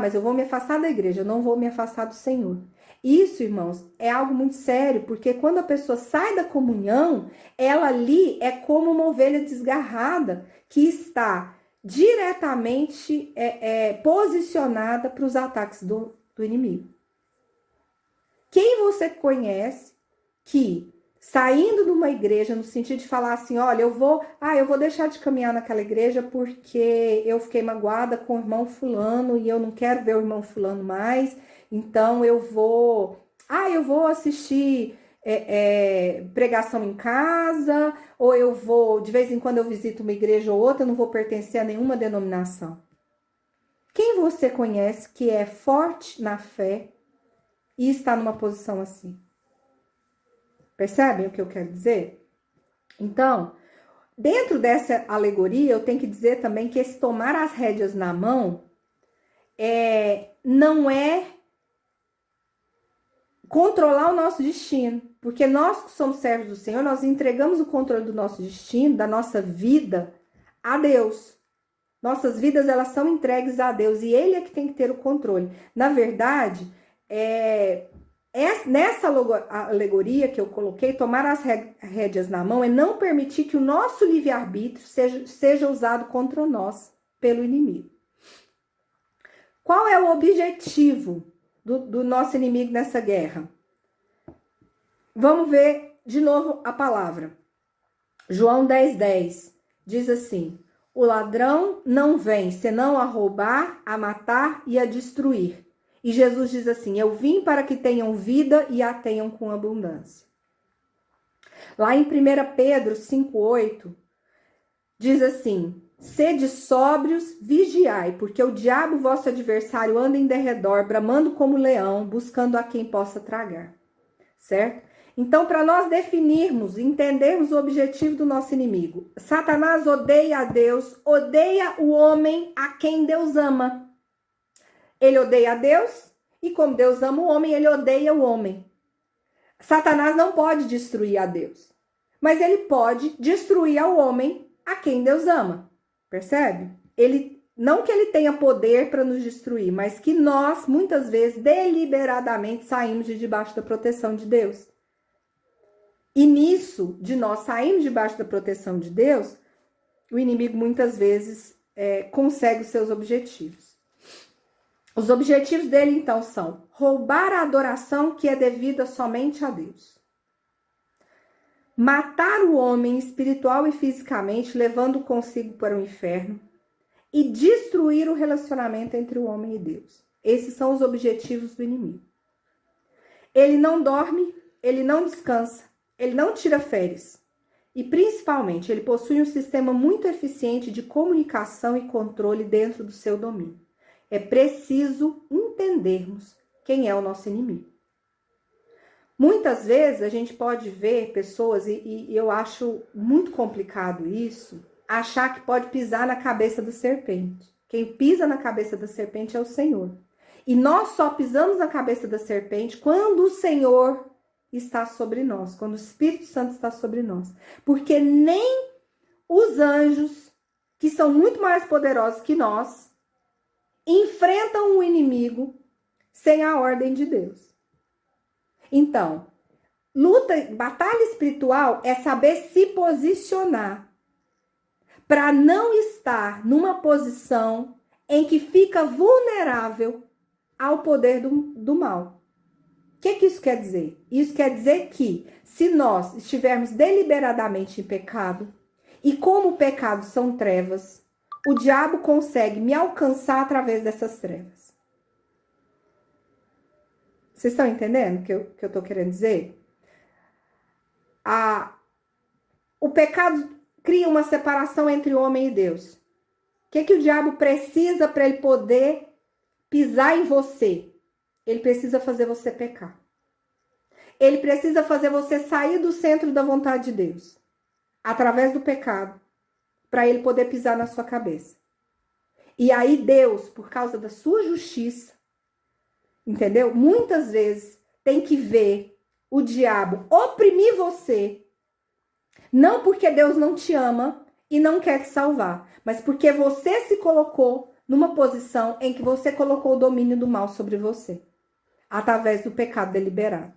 Mas eu vou me afastar da igreja, eu não vou me afastar do Senhor. Isso, irmãos, é algo muito sério, porque quando a pessoa sai da comunhão, ela ali é como uma ovelha desgarrada que está diretamente posicionada para os ataques do inimigo. Quem você conhece que saindo de uma igreja, no sentido de falar assim, olha, eu vou deixar de caminhar naquela igreja porque eu fiquei magoada com o irmão fulano e eu não quero ver o irmão fulano mais, então eu vou assistir pregação em casa, ou eu vou, de vez em quando eu visito uma igreja ou outra, eu não vou pertencer a nenhuma denominação. Quem você conhece que é forte na fé e está numa posição assim? Percebem o que eu quero dizer? Então, dentro dessa alegoria, eu tenho que dizer também que esse tomar as rédeas na mão não é controlar o nosso destino. Porque nós que somos servos do Senhor, nós entregamos o controle do nosso destino, da nossa vida, a Deus. Nossas vidas, elas são entregues a Deus e Ele é que tem que ter o controle. Na verdade, nessa alegoria que eu coloquei, tomar as rédeas na mão é não permitir que o nosso livre-arbítrio seja usado contra nós pelo inimigo. Qual é o objetivo do nosso inimigo nessa guerra? Vamos ver de novo a palavra. João 10:10 diz assim, o ladrão não vem senão a roubar, a matar e a destruir. E Jesus diz assim, eu vim para que tenham vida e a tenham com abundância. Lá em 1 Pedro 5:8, diz assim, sede sóbrios, vigiai, porque o diabo, vosso adversário, anda em derredor, bramando como leão, buscando a quem possa tragar. Certo? Então, para nós definirmos, entendermos o objetivo do nosso inimigo, Satanás odeia a Deus, odeia o homem a quem Deus ama. Ele odeia a Deus e como Deus ama o homem, ele odeia o homem. Satanás não pode destruir a Deus, mas ele pode destruir ao homem a quem Deus ama. Percebe? Ele não que ele tenha poder para nos destruir, mas que nós, muitas vezes, deliberadamente saímos de debaixo da proteção de Deus. E nisso, de nós sairmos debaixo da proteção de Deus, o inimigo muitas vezes consegue os seus objetivos. Os objetivos dele, então, são roubar a adoração que é devida somente a Deus. Matar o homem espiritual e fisicamente, levando consigo para o inferno. E destruir o relacionamento entre o homem e Deus. Esses são os objetivos do inimigo. Ele não dorme, ele não descansa, ele não tira férias. E, principalmente, ele possui um sistema muito eficiente de comunicação e controle dentro do seu domínio. É preciso entendermos quem é o nosso inimigo. Muitas vezes a gente pode ver pessoas, e eu acho muito complicado isso, achar que pode pisar na cabeça da serpente. Quem pisa na cabeça da serpente é o Senhor. E nós só pisamos na cabeça da serpente quando o Senhor está sobre nós, quando o Espírito Santo está sobre nós. Porque nem os anjos, que são muito mais poderosos que nós, enfrentam o inimigo sem a ordem de Deus. Então, batalha espiritual é saber se posicionar para não estar numa posição em que fica vulnerável ao poder do mal. O que isso quer dizer? Isso quer dizer que se nós estivermos deliberadamente em pecado, e como o pecado são trevas, o diabo consegue me alcançar através dessas trevas. Vocês estão entendendo o que eu estou querendo dizer? O pecado cria uma separação entre o homem e Deus. O que o diabo precisa para ele poder pisar em você? Ele precisa fazer você pecar. Ele precisa fazer você sair do centro da vontade de Deus, através do pecado, para ele poder pisar na sua cabeça. E aí Deus, por causa da sua justiça, entendeu? Muitas vezes tem que ver o diabo oprimir você, não porque Deus não te ama e não quer te salvar, mas porque você se colocou numa posição em que você colocou o domínio do mal sobre você, através do pecado deliberado.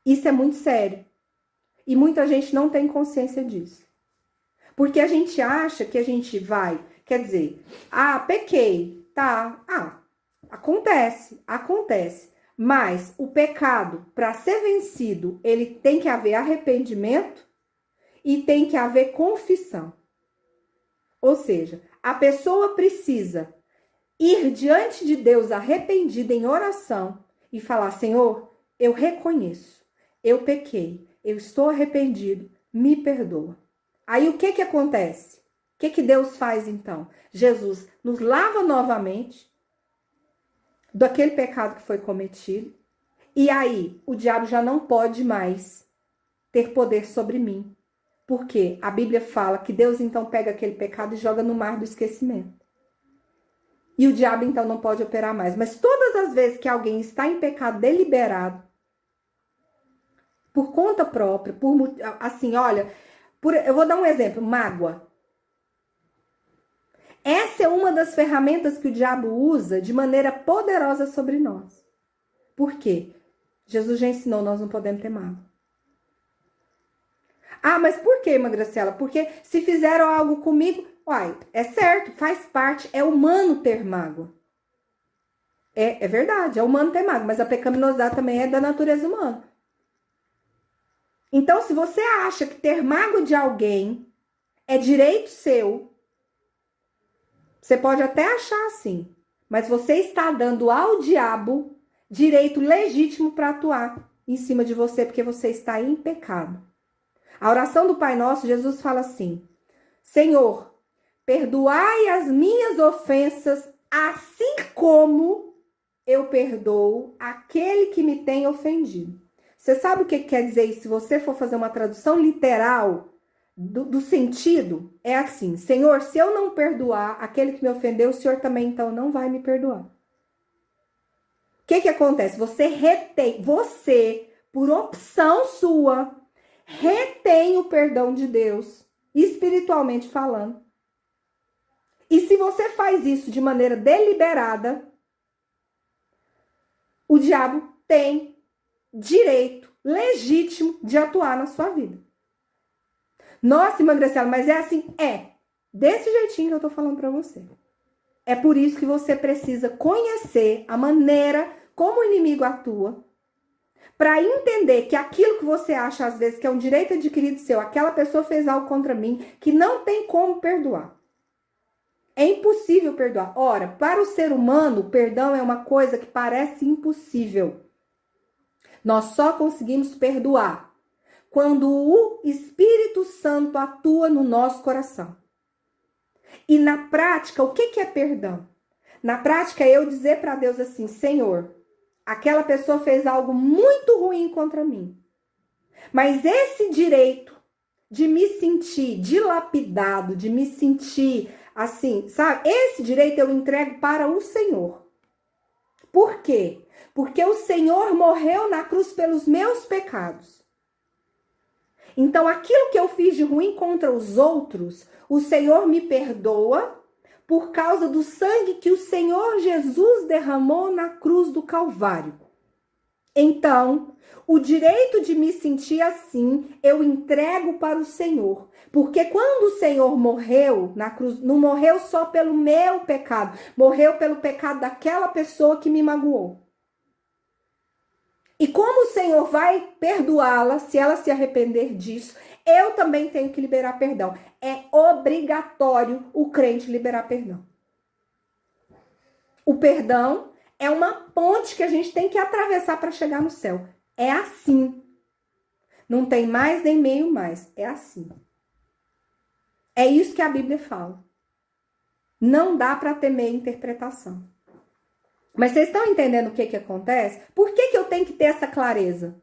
Isso é muito sério. E muita gente não tem consciência disso. Porque a gente acha que a gente vai, quer dizer, pequei, tá, acontece. Mas o pecado, para ser vencido, ele tem que haver arrependimento e tem que haver confissão. Ou seja, a pessoa precisa ir diante de Deus arrependida em oração e falar: Senhor, eu reconheço, eu pequei, eu estou arrependido, me perdoa. Aí o que acontece? O que Deus faz então? Jesus nos lava novamente daquele pecado que foi cometido. E aí o diabo já não pode mais ter poder sobre mim. Porque a Bíblia fala que Deus então pega aquele pecado e joga no mar do esquecimento. E o diabo então não pode operar mais. Mas todas as vezes que alguém está em pecado deliberado, por conta própria, assim, olha, eu vou dar um exemplo, mágoa. Essa é uma das ferramentas que o diabo usa de maneira poderosa sobre nós. Por quê? Jesus já ensinou, nós não podemos ter mágoa. Mas por que, irmã Graciela? Porque se fizeram algo comigo, é certo, faz parte, é humano ter mágoa. É verdade, é humano ter mágoa, mas a pecaminosidade também é da natureza humana. Então, se você acha que ter mágoa de alguém é direito seu, você pode até achar assim, mas você está dando ao diabo direito legítimo para atuar em cima de você, porque você está em pecado. A oração do Pai Nosso, Jesus fala assim: Senhor, perdoai as minhas ofensas, assim como eu perdoo aquele que me tem ofendido. Você sabe o que quer dizer isso? Se você for fazer uma tradução literal do sentido, é assim: Senhor, se eu não perdoar aquele que me ofendeu, o Senhor também então não vai me perdoar. O que acontece? Você, por opção sua, retém o perdão de Deus, espiritualmente falando. E se você faz isso de maneira deliberada, o diabo tem direito legítimo de atuar na sua vida. Nossa, irmã Graciela, mas é assim? É. Desse jeitinho que eu tô falando pra você. É por isso que você precisa conhecer a maneira como o inimigo atua, para entender que aquilo que você acha às vezes que é um direito adquirido seu, aquela pessoa fez algo contra mim, que não tem como perdoar. É impossível perdoar. Ora, para o ser humano, o perdão é uma coisa que parece impossível. Nós só conseguimos perdoar quando o Espírito Santo atua no nosso coração. E na prática, o que é perdão? Na prática, é eu dizer para Deus assim: Senhor, aquela pessoa fez algo muito ruim contra mim. Mas esse direito de me sentir dilapidado, de me sentir assim, sabe? Esse direito eu entrego para o Senhor. Por quê? Porque o Senhor morreu na cruz pelos meus pecados. Então, aquilo que eu fiz de ruim contra os outros, o Senhor me perdoa por causa do sangue que o Senhor Jesus derramou na cruz do Calvário. Então, o direito de me sentir assim, eu entrego para o Senhor. Porque quando o Senhor morreu na cruz, não morreu só pelo meu pecado, morreu pelo pecado daquela pessoa que me magoou. E como o Senhor vai perdoá-la, se ela se arrepender disso, eu também tenho que liberar perdão. É obrigatório o crente liberar perdão. O perdão é uma ponte que a gente tem que atravessar para chegar no céu. É assim. Não tem mais nem meio mais. É assim. É isso que a Bíblia fala. Não dá para ter meia interpretação. Mas vocês estão entendendo o que acontece? Por que eu tenho que ter essa clareza?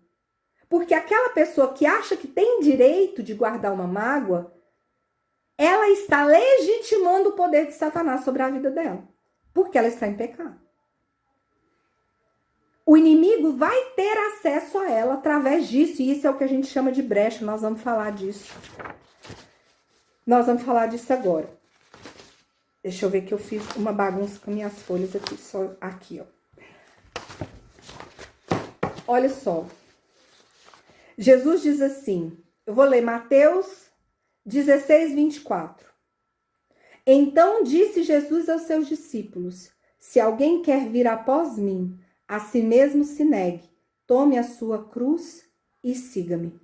Porque aquela pessoa que acha que tem direito de guardar uma mágoa, ela está legitimando o poder de Satanás sobre a vida dela. Porque ela está em pecado. O inimigo vai ter acesso a ela através disso. E isso é o que a gente chama de brecha. Nós vamos falar disso. Nós vamos falar disso agora. Deixa eu ver que eu fiz uma bagunça com minhas folhas aqui. Só aqui, ó. Olha só. Jesus diz assim. Eu vou ler Mateus 16, 24. Então disse Jesus aos seus discípulos: se alguém quer vir após mim, a si mesmo se negue, tome a sua cruz e siga-me.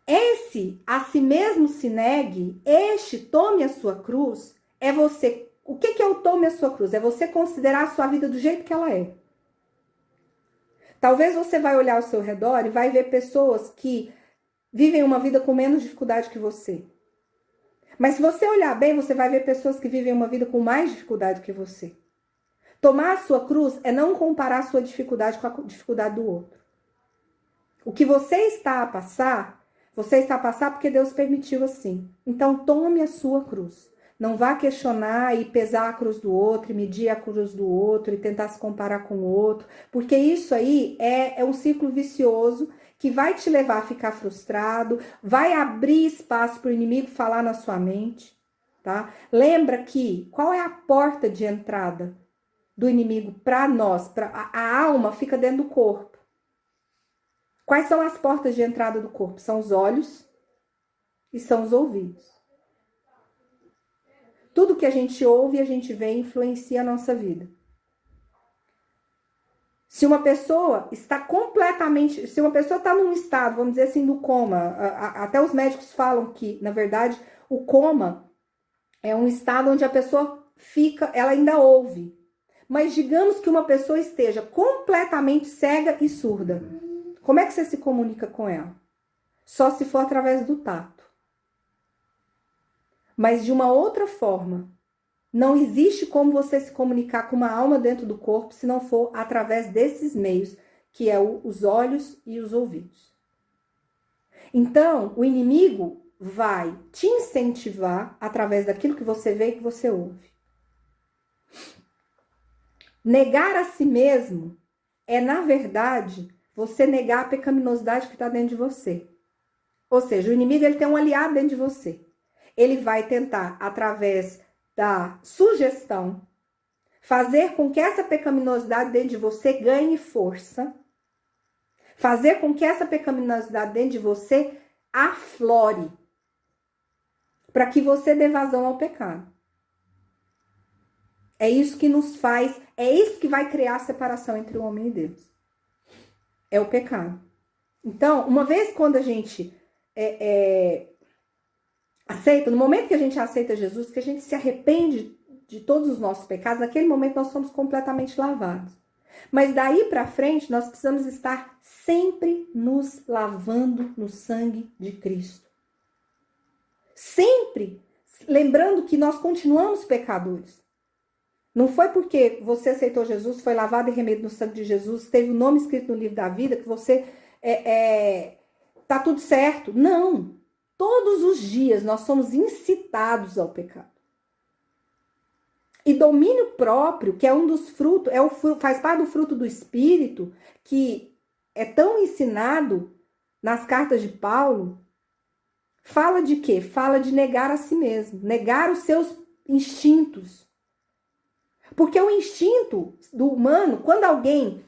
Esse, a si mesmo se negue, este, tome a sua cruz, é você. O que é o tome a sua cruz? É você considerar a sua vida do jeito que ela é. Talvez você vai olhar ao seu redor e vai ver pessoas que vivem uma vida com menos dificuldade que você. Mas se você olhar bem, você vai ver pessoas que vivem uma vida com mais dificuldade que você. Tomar a sua cruz é não comparar a sua dificuldade com a dificuldade do outro. O que você está a passar porque Deus permitiu assim. Então tome a sua cruz. Não vá questionar e pesar a cruz do outro, e medir a cruz do outro, e tentar se comparar com o outro. Porque isso aí é um ciclo vicioso que vai te levar a ficar frustrado, vai abrir espaço para o inimigo falar na sua mente. Tá? Lembra que qual é a porta de entrada do inimigo para nós? A alma fica dentro do corpo. Quais são as portas de entrada do corpo? São os olhos e são os ouvidos. Tudo que a gente ouve e a gente vê influencia a nossa vida. Se uma pessoa está num estado, vamos dizer assim, do coma, até os médicos falam que, na verdade, o coma é um estado onde a pessoa fica, ela ainda ouve. Mas digamos que uma pessoa esteja completamente cega e surda. Como é que você se comunica com ela? Só se for através do tato. Mas de uma outra forma, não existe como você se comunicar com uma alma dentro do corpo se não for através desses meios, que é os olhos e os ouvidos. Então, o inimigo vai te incentivar através daquilo que você vê e que você ouve. Negar a si mesmo é, na verdade, você negar a pecaminosidade que está dentro de você. Ou seja, o inimigo ele tem um aliado dentro de você. Ele vai tentar, através da sugestão, fazer com que essa pecaminosidade dentro de você ganhe força, fazer com que essa pecaminosidade dentro de você aflore, para que você dê vazão ao pecado. É isso que nos faz, é isso que vai criar a separação entre o homem e Deus. É o pecado. Então, uma vez quando a gente aceita, no momento que a gente aceita Jesus, que a gente se arrepende de todos os nossos pecados, naquele momento nós somos completamente lavados. Mas daí para frente, nós precisamos estar sempre nos lavando no sangue de Cristo. Sempre lembrando que nós continuamos pecadores. Não foi porque você aceitou Jesus, foi lavado e remido no sangue de Jesus, teve o nome escrito no livro da vida, que você tá tudo certo. Não. Todos os dias nós somos incitados ao pecado. E domínio próprio, que é um dos frutos, faz parte do fruto do Espírito, que é tão ensinado nas cartas de Paulo, fala de quê? Fala de negar a si mesmo, negar os seus instintos. Porque o instinto do humano, quando alguém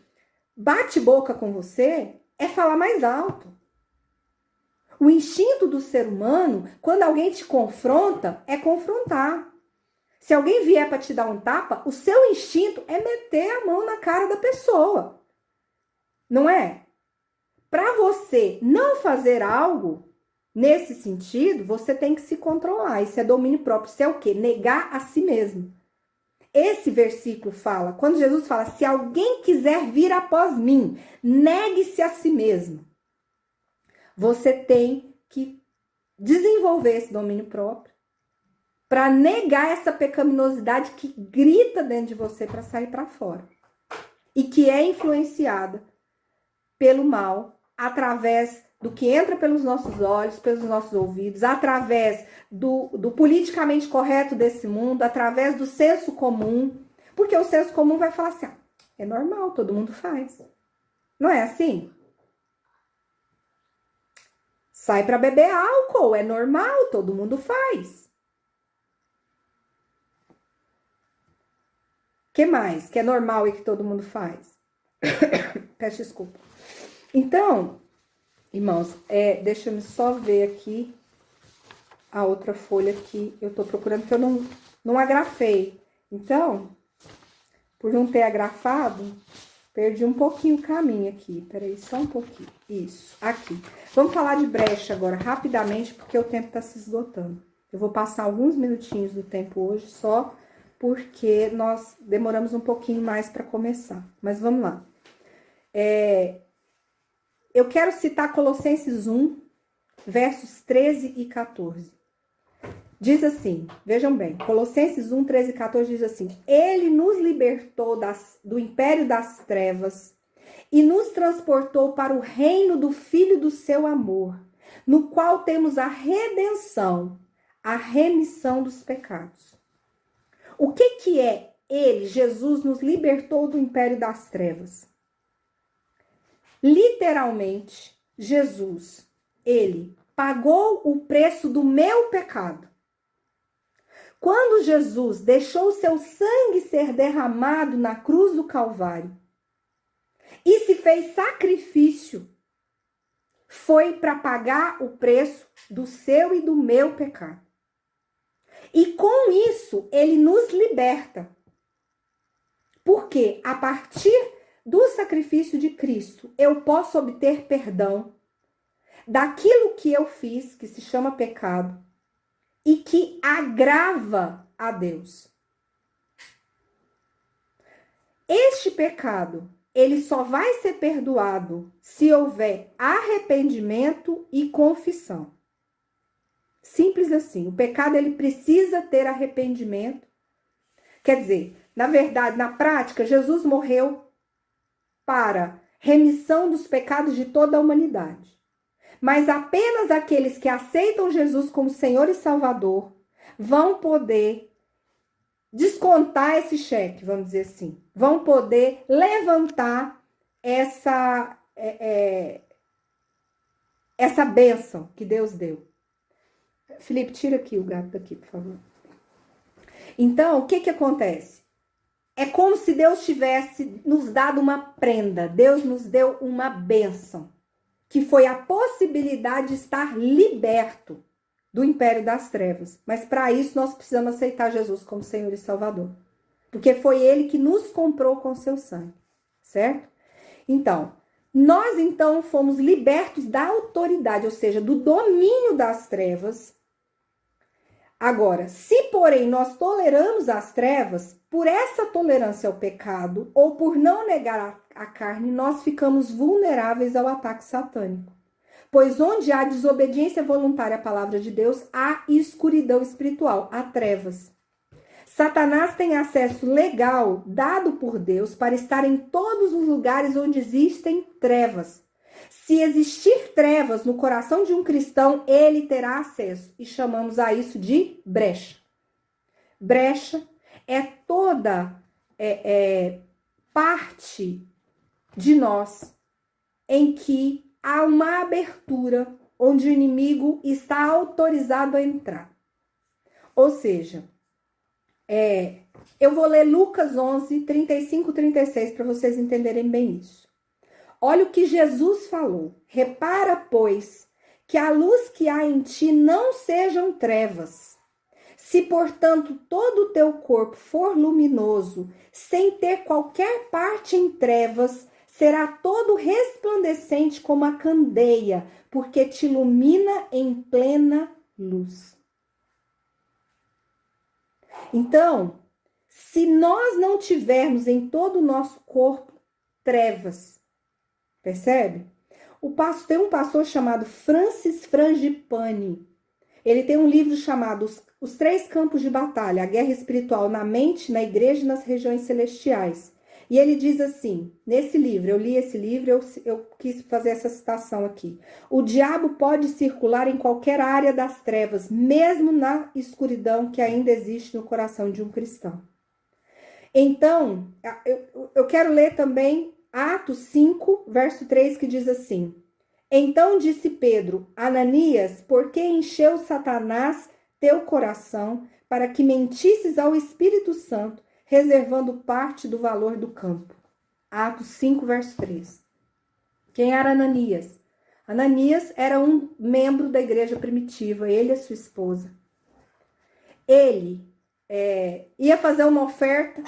bate boca com você, é falar mais alto. O instinto do ser humano, quando alguém te confronta, é confrontar. Se alguém vier para te dar um tapa, o seu instinto é meter a mão na cara da pessoa. Não é? Para você não fazer algo nesse sentido, você tem que se controlar. Isso é domínio próprio. Isso é o quê? Negar a si mesmo. Esse versículo fala, quando Jesus fala, se alguém quiser vir após mim, negue-se a si mesmo. Você tem que desenvolver esse domínio próprio para negar essa pecaminosidade que grita dentro de você para sair para fora. E que é influenciada pelo mal, através do que entra pelos nossos olhos, pelos nossos ouvidos, através do politicamente correto desse mundo, através do senso comum. Porque o senso comum vai falar assim, é normal, todo mundo faz. Não é assim? Sai para beber álcool, é normal, todo mundo faz. Que mais que é normal e que todo mundo faz? Peço desculpa. Então, irmãos, deixa eu só ver aqui a outra folha que eu tô procurando, que eu não agrafei. Então, por não ter agrafado, perdi um pouquinho o caminho aqui. Peraí, só um pouquinho. Isso, aqui. Vamos falar de brecha agora, rapidamente, porque o tempo tá se esgotando. Eu vou passar alguns minutinhos do tempo hoje, só porque nós demoramos um pouquinho mais para começar. Mas vamos lá. Eu quero citar Colossenses 1, versos 13 e 14. Diz assim, vejam bem, Colossenses 1, 13 e 14 diz assim, ele nos libertou do império das trevas e nos transportou para o reino do Filho do seu amor, no qual temos a redenção, a remissão dos pecados. O que é ele, Jesus, nos libertou do império das trevas? Literalmente, Jesus, ele pagou o preço do meu pecado. Quando Jesus deixou o seu sangue ser derramado na cruz do Calvário e se fez sacrifício, foi para pagar o preço do seu e do meu pecado. E com isso, ele nos liberta. Porque a partir do sacrifício de Cristo, eu posso obter perdão daquilo que eu fiz, que se chama pecado, e que agrava a Deus. Este pecado, ele só vai ser perdoado se houver arrependimento e confissão. Simples assim. O pecado, ele precisa ter arrependimento. Quer dizer, na verdade, na prática, Jesus morreu para remissão dos pecados de toda a humanidade. Mas apenas aqueles que aceitam Jesus como Senhor e Salvador vão poder descontar esse cheque, vamos dizer assim. Vão poder levantar essa bênção que Deus deu. Felipe, tira aqui o gato daqui, por favor. Então, o que que acontece? É como se Deus tivesse nos dado uma prenda. Deus nos deu uma bênção, que foi a possibilidade de estar liberto do império das trevas. Mas para isso nós precisamos aceitar Jesus como Senhor e Salvador. Porque foi Ele que nos comprou com seu sangue, certo? Então, nós então fomos libertos da autoridade, ou seja, do domínio das trevas. Agora, se porém nós toleramos as trevas, por essa tolerância ao pecado ou por não negar a carne, nós ficamos vulneráveis ao ataque satânico. Pois onde há desobediência voluntária à palavra de Deus, há escuridão espiritual, há trevas. Satanás tem acesso legal dado por Deus para estar em todos os lugares onde existem trevas. Se existir trevas no coração de um cristão, ele terá acesso. E chamamos a isso de brecha. Brecha é toda parte de nós em que há uma abertura onde o inimigo está autorizado a entrar. Ou seja, eu vou ler Lucas 11, 35, 36 para vocês entenderem bem isso. Olha o que Jesus falou. Repara, pois, que a luz que há em ti não sejam trevas. Se, portanto, todo o teu corpo for luminoso, sem ter qualquer parte em trevas, será todo resplandecente como a candeia, porque te ilumina em plena luz. Então, se nós não tivermos em todo o nosso corpo trevas, percebe? Tem um pastor chamado Francis Frangipane. Ele tem um livro chamado Os Três Campos de Batalha, a guerra espiritual na mente, na igreja e nas regiões celestiais. E ele diz assim, nesse livro, eu li esse livro, eu quis fazer essa citação aqui. O diabo pode circular em qualquer área das trevas, mesmo na escuridão que ainda existe no coração de um cristão. Então, eu quero ler também Atos 5, verso 3, que diz assim: Então disse Pedro, Ananias, por que encheu Satanás teu coração para que mentisses ao Espírito Santo, reservando parte do valor do campo? Atos 5, verso 3. Quem era Ananias? Ananias era um membro da igreja primitiva, ele e a sua esposa. Ele ia fazer uma oferta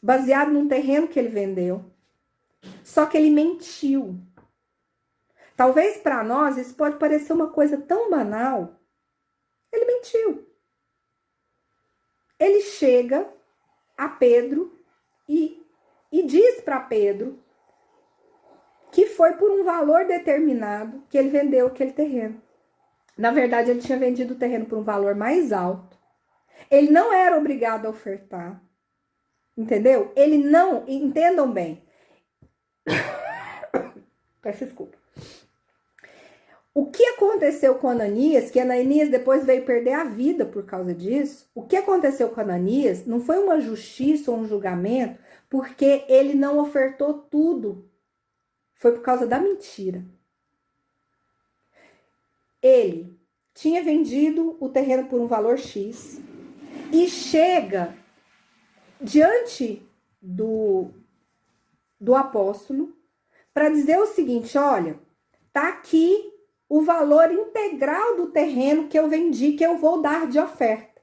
baseado num terreno que ele vendeu. Só que ele mentiu. Talvez para nós isso pode parecer uma coisa tão banal. Ele mentiu. Ele chega a Pedro e diz para Pedro que foi por um valor determinado que ele vendeu aquele terreno. Na verdade, ele tinha vendido o terreno por um valor mais alto. Ele não era obrigado a ofertar. Entendeu? Ele não, entendam bem. Peço desculpa. O que aconteceu com Ananias, que Ananias depois veio perder a vida por causa disso, o que aconteceu com Ananias não foi uma justiça ou um julgamento, porque ele não ofertou tudo. Foi por causa da mentira. Ele tinha vendido o terreno por um valor X e chega diante do apóstolo para dizer o seguinte: olha, tá aqui o valor integral do terreno que eu vendi, que eu vou dar de oferta.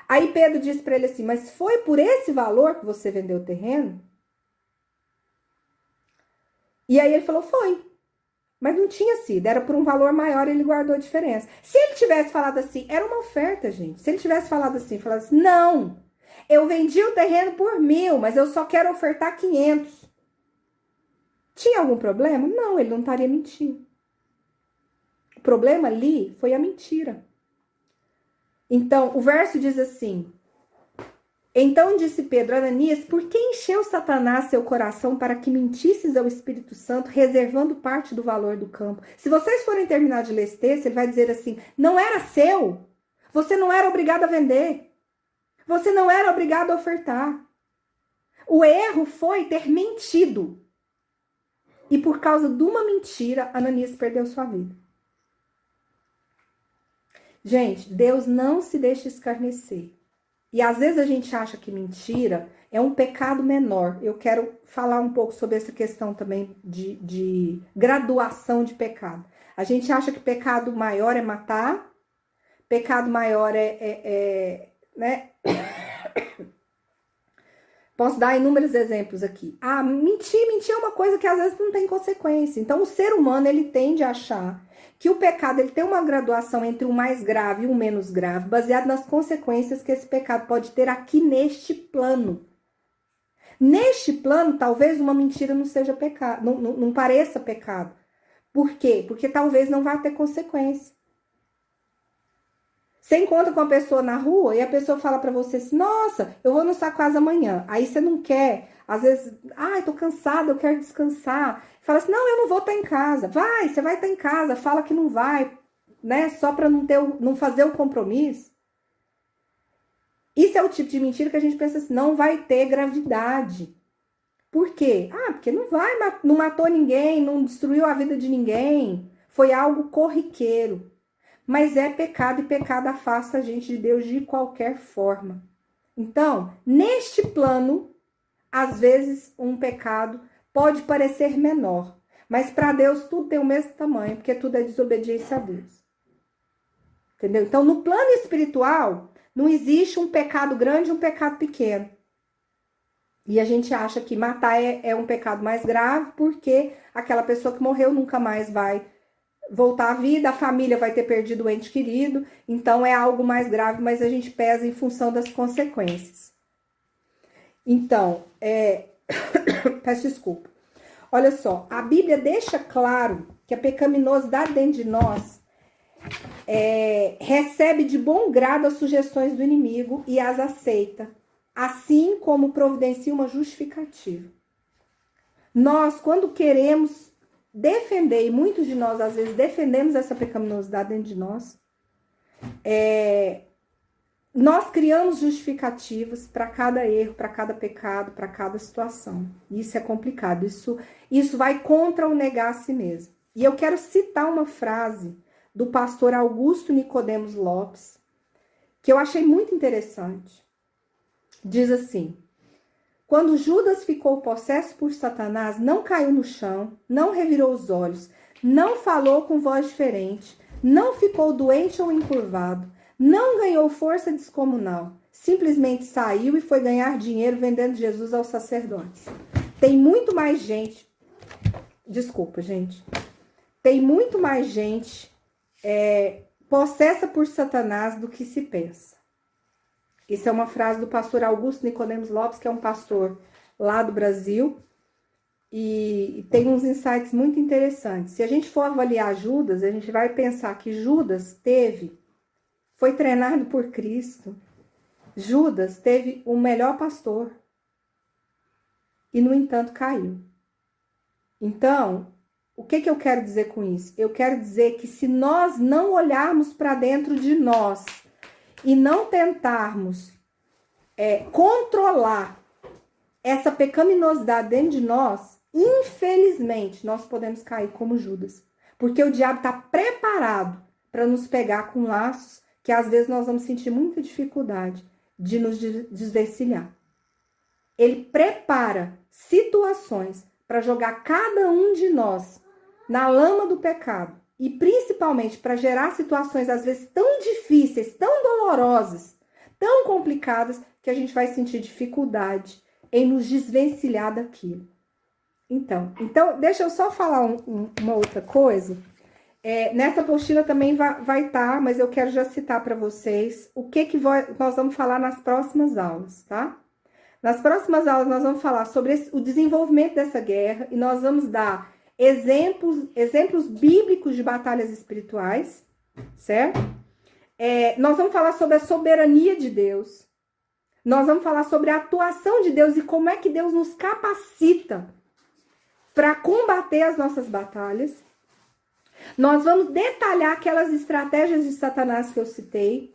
Aí Pedro disse para ele assim: mas foi por esse valor que você vendeu o terreno? E aí ele falou: foi. Mas não tinha sido, era por um valor maior, ele guardou a diferença. Se ele tivesse falado assim, era uma oferta, gente. Se ele tivesse falado assim, não, eu vendi o terreno por 1.000, mas eu só quero ofertar 500. Tinha algum problema? Não, ele não estaria mentindo. O problema ali foi a mentira. Então, o verso diz assim: Então disse Pedro, Ananias, por que encheu Satanás seu coração para que mentisses ao Espírito Santo, reservando parte do valor do campo? Se vocês forem terminar de ler esse texto, ele vai dizer assim: não era seu. Você não era obrigado a vender. Você não era obrigado a ofertar. O erro foi ter mentido. E por causa de uma mentira, Ananias perdeu sua vida. Gente, Deus não se deixa escarnecer. E às vezes a gente acha que mentira é um pecado menor. Eu quero falar um pouco sobre essa questão também de graduação de pecado. A gente acha que pecado maior é matar, pecado maior né? Posso dar inúmeros exemplos aqui. Ah, mentir é uma coisa que às vezes não tem consequência. Então, o ser humano, ele tende a achar que o pecado ele tem uma graduação entre o mais grave e o menos grave, baseado nas consequências que esse pecado pode ter aqui neste plano. Neste plano, talvez uma mentira não seja pecado, não pareça pecado. Por quê? Porque talvez não vá ter consequência. Você encontra com uma pessoa na rua e a pessoa fala pra você assim, nossa, eu vou no sua casa amanhã. Aí você não quer, às vezes, tô cansada, eu quero descansar. Fala assim, não, eu não vou estar em casa. Vai, você vai estar em casa, fala que não vai, né? Só pra não fazer o compromisso. Isso é o tipo de mentira que a gente pensa assim, não vai ter gravidade. Por quê? Porque não matou ninguém, não destruiu a vida de ninguém. Foi algo corriqueiro. Mas é pecado e pecado afasta a gente de Deus de qualquer forma. Então, neste plano, às vezes um pecado pode parecer menor. Mas para Deus tudo tem o mesmo tamanho, porque tudo é desobediência a Deus. Entendeu? Então, no plano espiritual, não existe um pecado grande e um pecado pequeno. E a gente acha que matar é um pecado mais grave, porque aquela pessoa que morreu nunca mais vai voltar à vida, a família vai ter perdido o ente querido, então é algo mais grave, mas a gente pesa em função das consequências. Então, peço desculpa. Olha só, a Bíblia deixa claro que a pecaminosidade dentro de nós recebe de bom grado as sugestões do inimigo e as aceita, assim como providencia uma justificativa. Nós, quando queremos defender, e muitos de nós às vezes defendemos essa pecaminosidade dentro de nós, nós criamos justificativas para cada erro, para cada pecado, para cada situação. Isso é complicado, isso vai contra o negar a si mesmo. E eu quero citar uma frase do pastor Augusto Nicodemos Lopes, que eu achei muito interessante. Diz assim: quando Judas ficou possesso por Satanás, não caiu no chão, não revirou os olhos, não falou com voz diferente, não ficou doente ou encurvado, não ganhou força descomunal, simplesmente saiu e foi ganhar dinheiro vendendo Jesus aos sacerdotes. Tem muito mais gente, tem muito mais gente possessa por Satanás do que se pensa. Isso é uma frase do pastor Augusto Nicodemos Lopes, que é um pastor lá do Brasil, e tem uns insights muito interessantes. Se a gente for avaliar Judas, a gente vai pensar que Judas foi treinado por Cristo. Judas teve o melhor pastor e, no entanto, caiu. Então, o que eu quero dizer com isso? Eu quero dizer que se nós não olharmos para dentro de nós e não tentarmos controlar essa pecaminosidade dentro de nós, infelizmente, nós podemos cair como Judas. Porque o diabo está preparado para nos pegar com laços que às vezes nós vamos sentir muita dificuldade de nos desvencilhar. Ele prepara situações para jogar cada um de nós na lama do pecado. E principalmente para gerar situações às vezes tão difíceis, tão dolorosas, tão complicadas, que a gente vai sentir dificuldade em nos desvencilhar daquilo. Então deixa eu só falar uma outra coisa. Nessa apostila também vai estar, mas eu quero já citar para vocês o que nós vamos falar nas próximas aulas, tá? Nas próximas aulas nós vamos falar sobre o desenvolvimento dessa guerra e nós vamos dar exemplos bíblicos de batalhas espirituais, certo? Nós vamos falar sobre a soberania de Deus. Nós vamos falar sobre a atuação de Deus e como é que Deus nos capacita para combater as nossas batalhas. Nós vamos detalhar aquelas estratégias de Satanás que eu citei,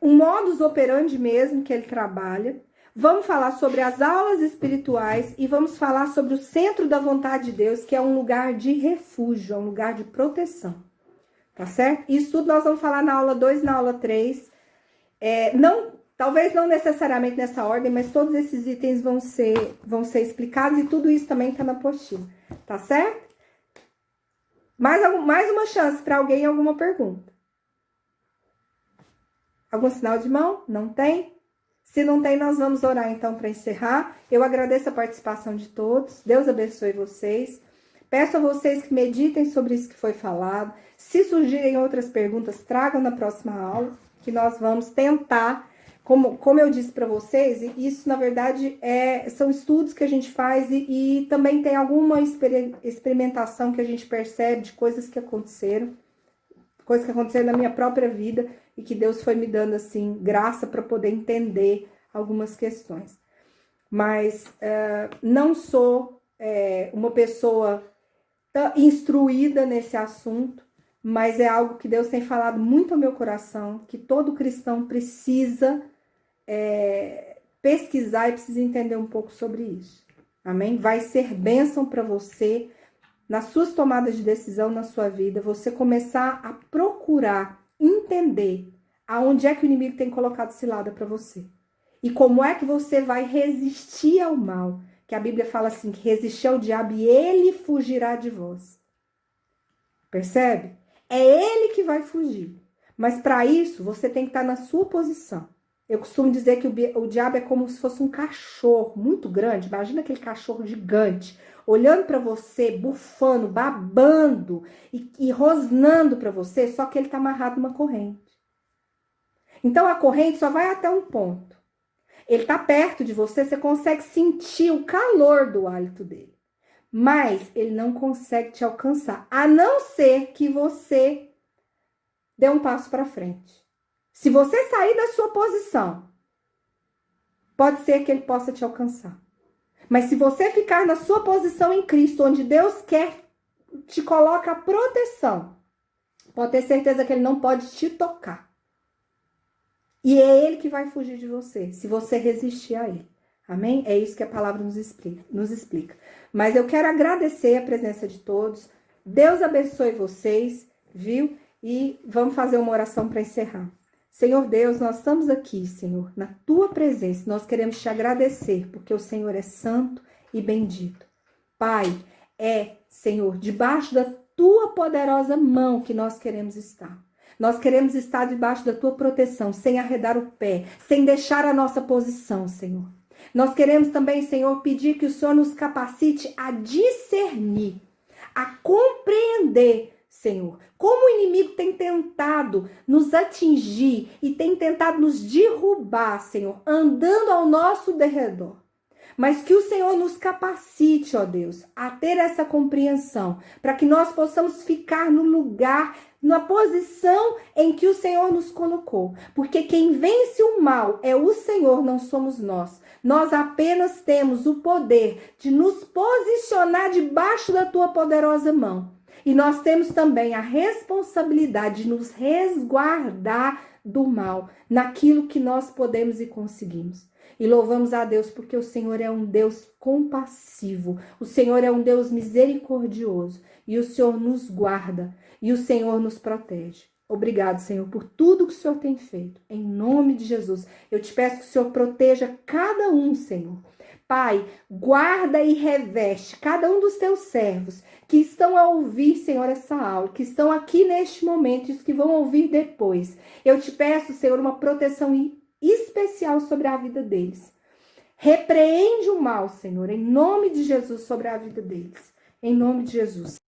um modus operandi mesmo que ele trabalha. Vamos falar sobre as aulas espirituais e vamos falar sobre o centro da vontade de Deus, que é um lugar de refúgio, é um lugar de proteção. tá certo? Isso tudo nós vamos falar na aula 2 e na aula 3. Talvez não necessariamente nessa ordem, mas todos esses itens vão ser explicados e tudo isso também tá na apostila, tá certo? Mais uma chance para alguém, alguma pergunta. Algum sinal de mão? Não tem? Se não tem, nós vamos orar então para encerrar. Eu agradeço a participação de todos. Deus abençoe vocês. Peço a vocês que meditem sobre isso que foi falado. Se surgirem outras perguntas, tragam na próxima aula, que nós vamos tentar, como eu disse para vocês, isso na verdade são estudos que a gente faz e também tem alguma experimentação que a gente percebe de coisas que aconteceram na minha própria vida e que Deus foi me dando assim graça para poder entender algumas questões. Mas não sou uma pessoa instruída nesse assunto, mas é algo que Deus tem falado muito ao meu coração, que todo cristão precisa pesquisar e precisa entender um pouco sobre isso. Amém? Vai ser bênção para você, nas suas tomadas de decisão na sua vida, você começar a procurar entender aonde é que o inimigo tem colocado cilada para você. E como é que você vai resistir ao mal. Que a Bíblia fala assim, que resistir ao diabo e ele fugirá de vós. Percebe? É ele que vai fugir. Mas para isso, você tem que estar na sua posição. Eu costumo dizer que o diabo é como se fosse um cachorro muito grande. Imagina aquele cachorro gigante, olhando para você, bufando, babando e rosnando para você, só que ele está amarrado numa corrente. Então a corrente só vai até um ponto. Ele está perto de você, você consegue sentir o calor do hálito dele. Mas ele não consegue te alcançar, a não ser que você dê um passo para frente. Se você sair da sua posição, pode ser que ele possa te alcançar. Mas se você ficar na sua posição em Cristo, onde Deus te coloca a proteção, pode ter certeza que ele não pode te tocar. E é ele que vai fugir de você, se você resistir a ele. Amém? É isso que a palavra nos explica. Mas eu quero agradecer a presença de todos. Deus abençoe vocês, viu? E vamos fazer uma oração para encerrar. Senhor Deus, nós estamos aqui, Senhor, na tua presença. Nós queremos te agradecer, porque o Senhor é santo e bendito. Pai, Senhor, debaixo da tua poderosa mão que nós queremos estar. Nós queremos estar debaixo da tua proteção, sem arredar o pé, sem deixar a nossa posição, Senhor. Nós queremos também, Senhor, pedir que o Senhor nos capacite a discernir, a compreender, Senhor, como o inimigo tem tentado nos atingir e tem tentado nos derrubar, Senhor, andando ao nosso derredor. Mas que o Senhor nos capacite, ó Deus, a ter essa compreensão, para que nós possamos ficar no lugar, na posição em que o Senhor nos colocou. Porque quem vence o mal é o Senhor, não somos nós. Nós apenas temos o poder de nos posicionar debaixo da tua poderosa mão. E nós temos também a responsabilidade de nos resguardar do mal, naquilo que nós podemos e conseguimos. E louvamos a Deus porque o Senhor é um Deus compassivo, o Senhor é um Deus misericordioso e o Senhor nos guarda e o Senhor nos protege. Obrigado, Senhor, por tudo que o Senhor tem feito. Em nome de Jesus, eu te peço que o Senhor proteja cada um, Senhor. Pai, guarda e reveste cada um dos teus servos que estão a ouvir, Senhor, essa aula, que estão aqui neste momento e os que vão ouvir depois. Eu te peço, Senhor, uma proteção especial sobre a vida deles. Repreende o mal, Senhor, em nome de Jesus, sobre a vida deles. Em nome de Jesus.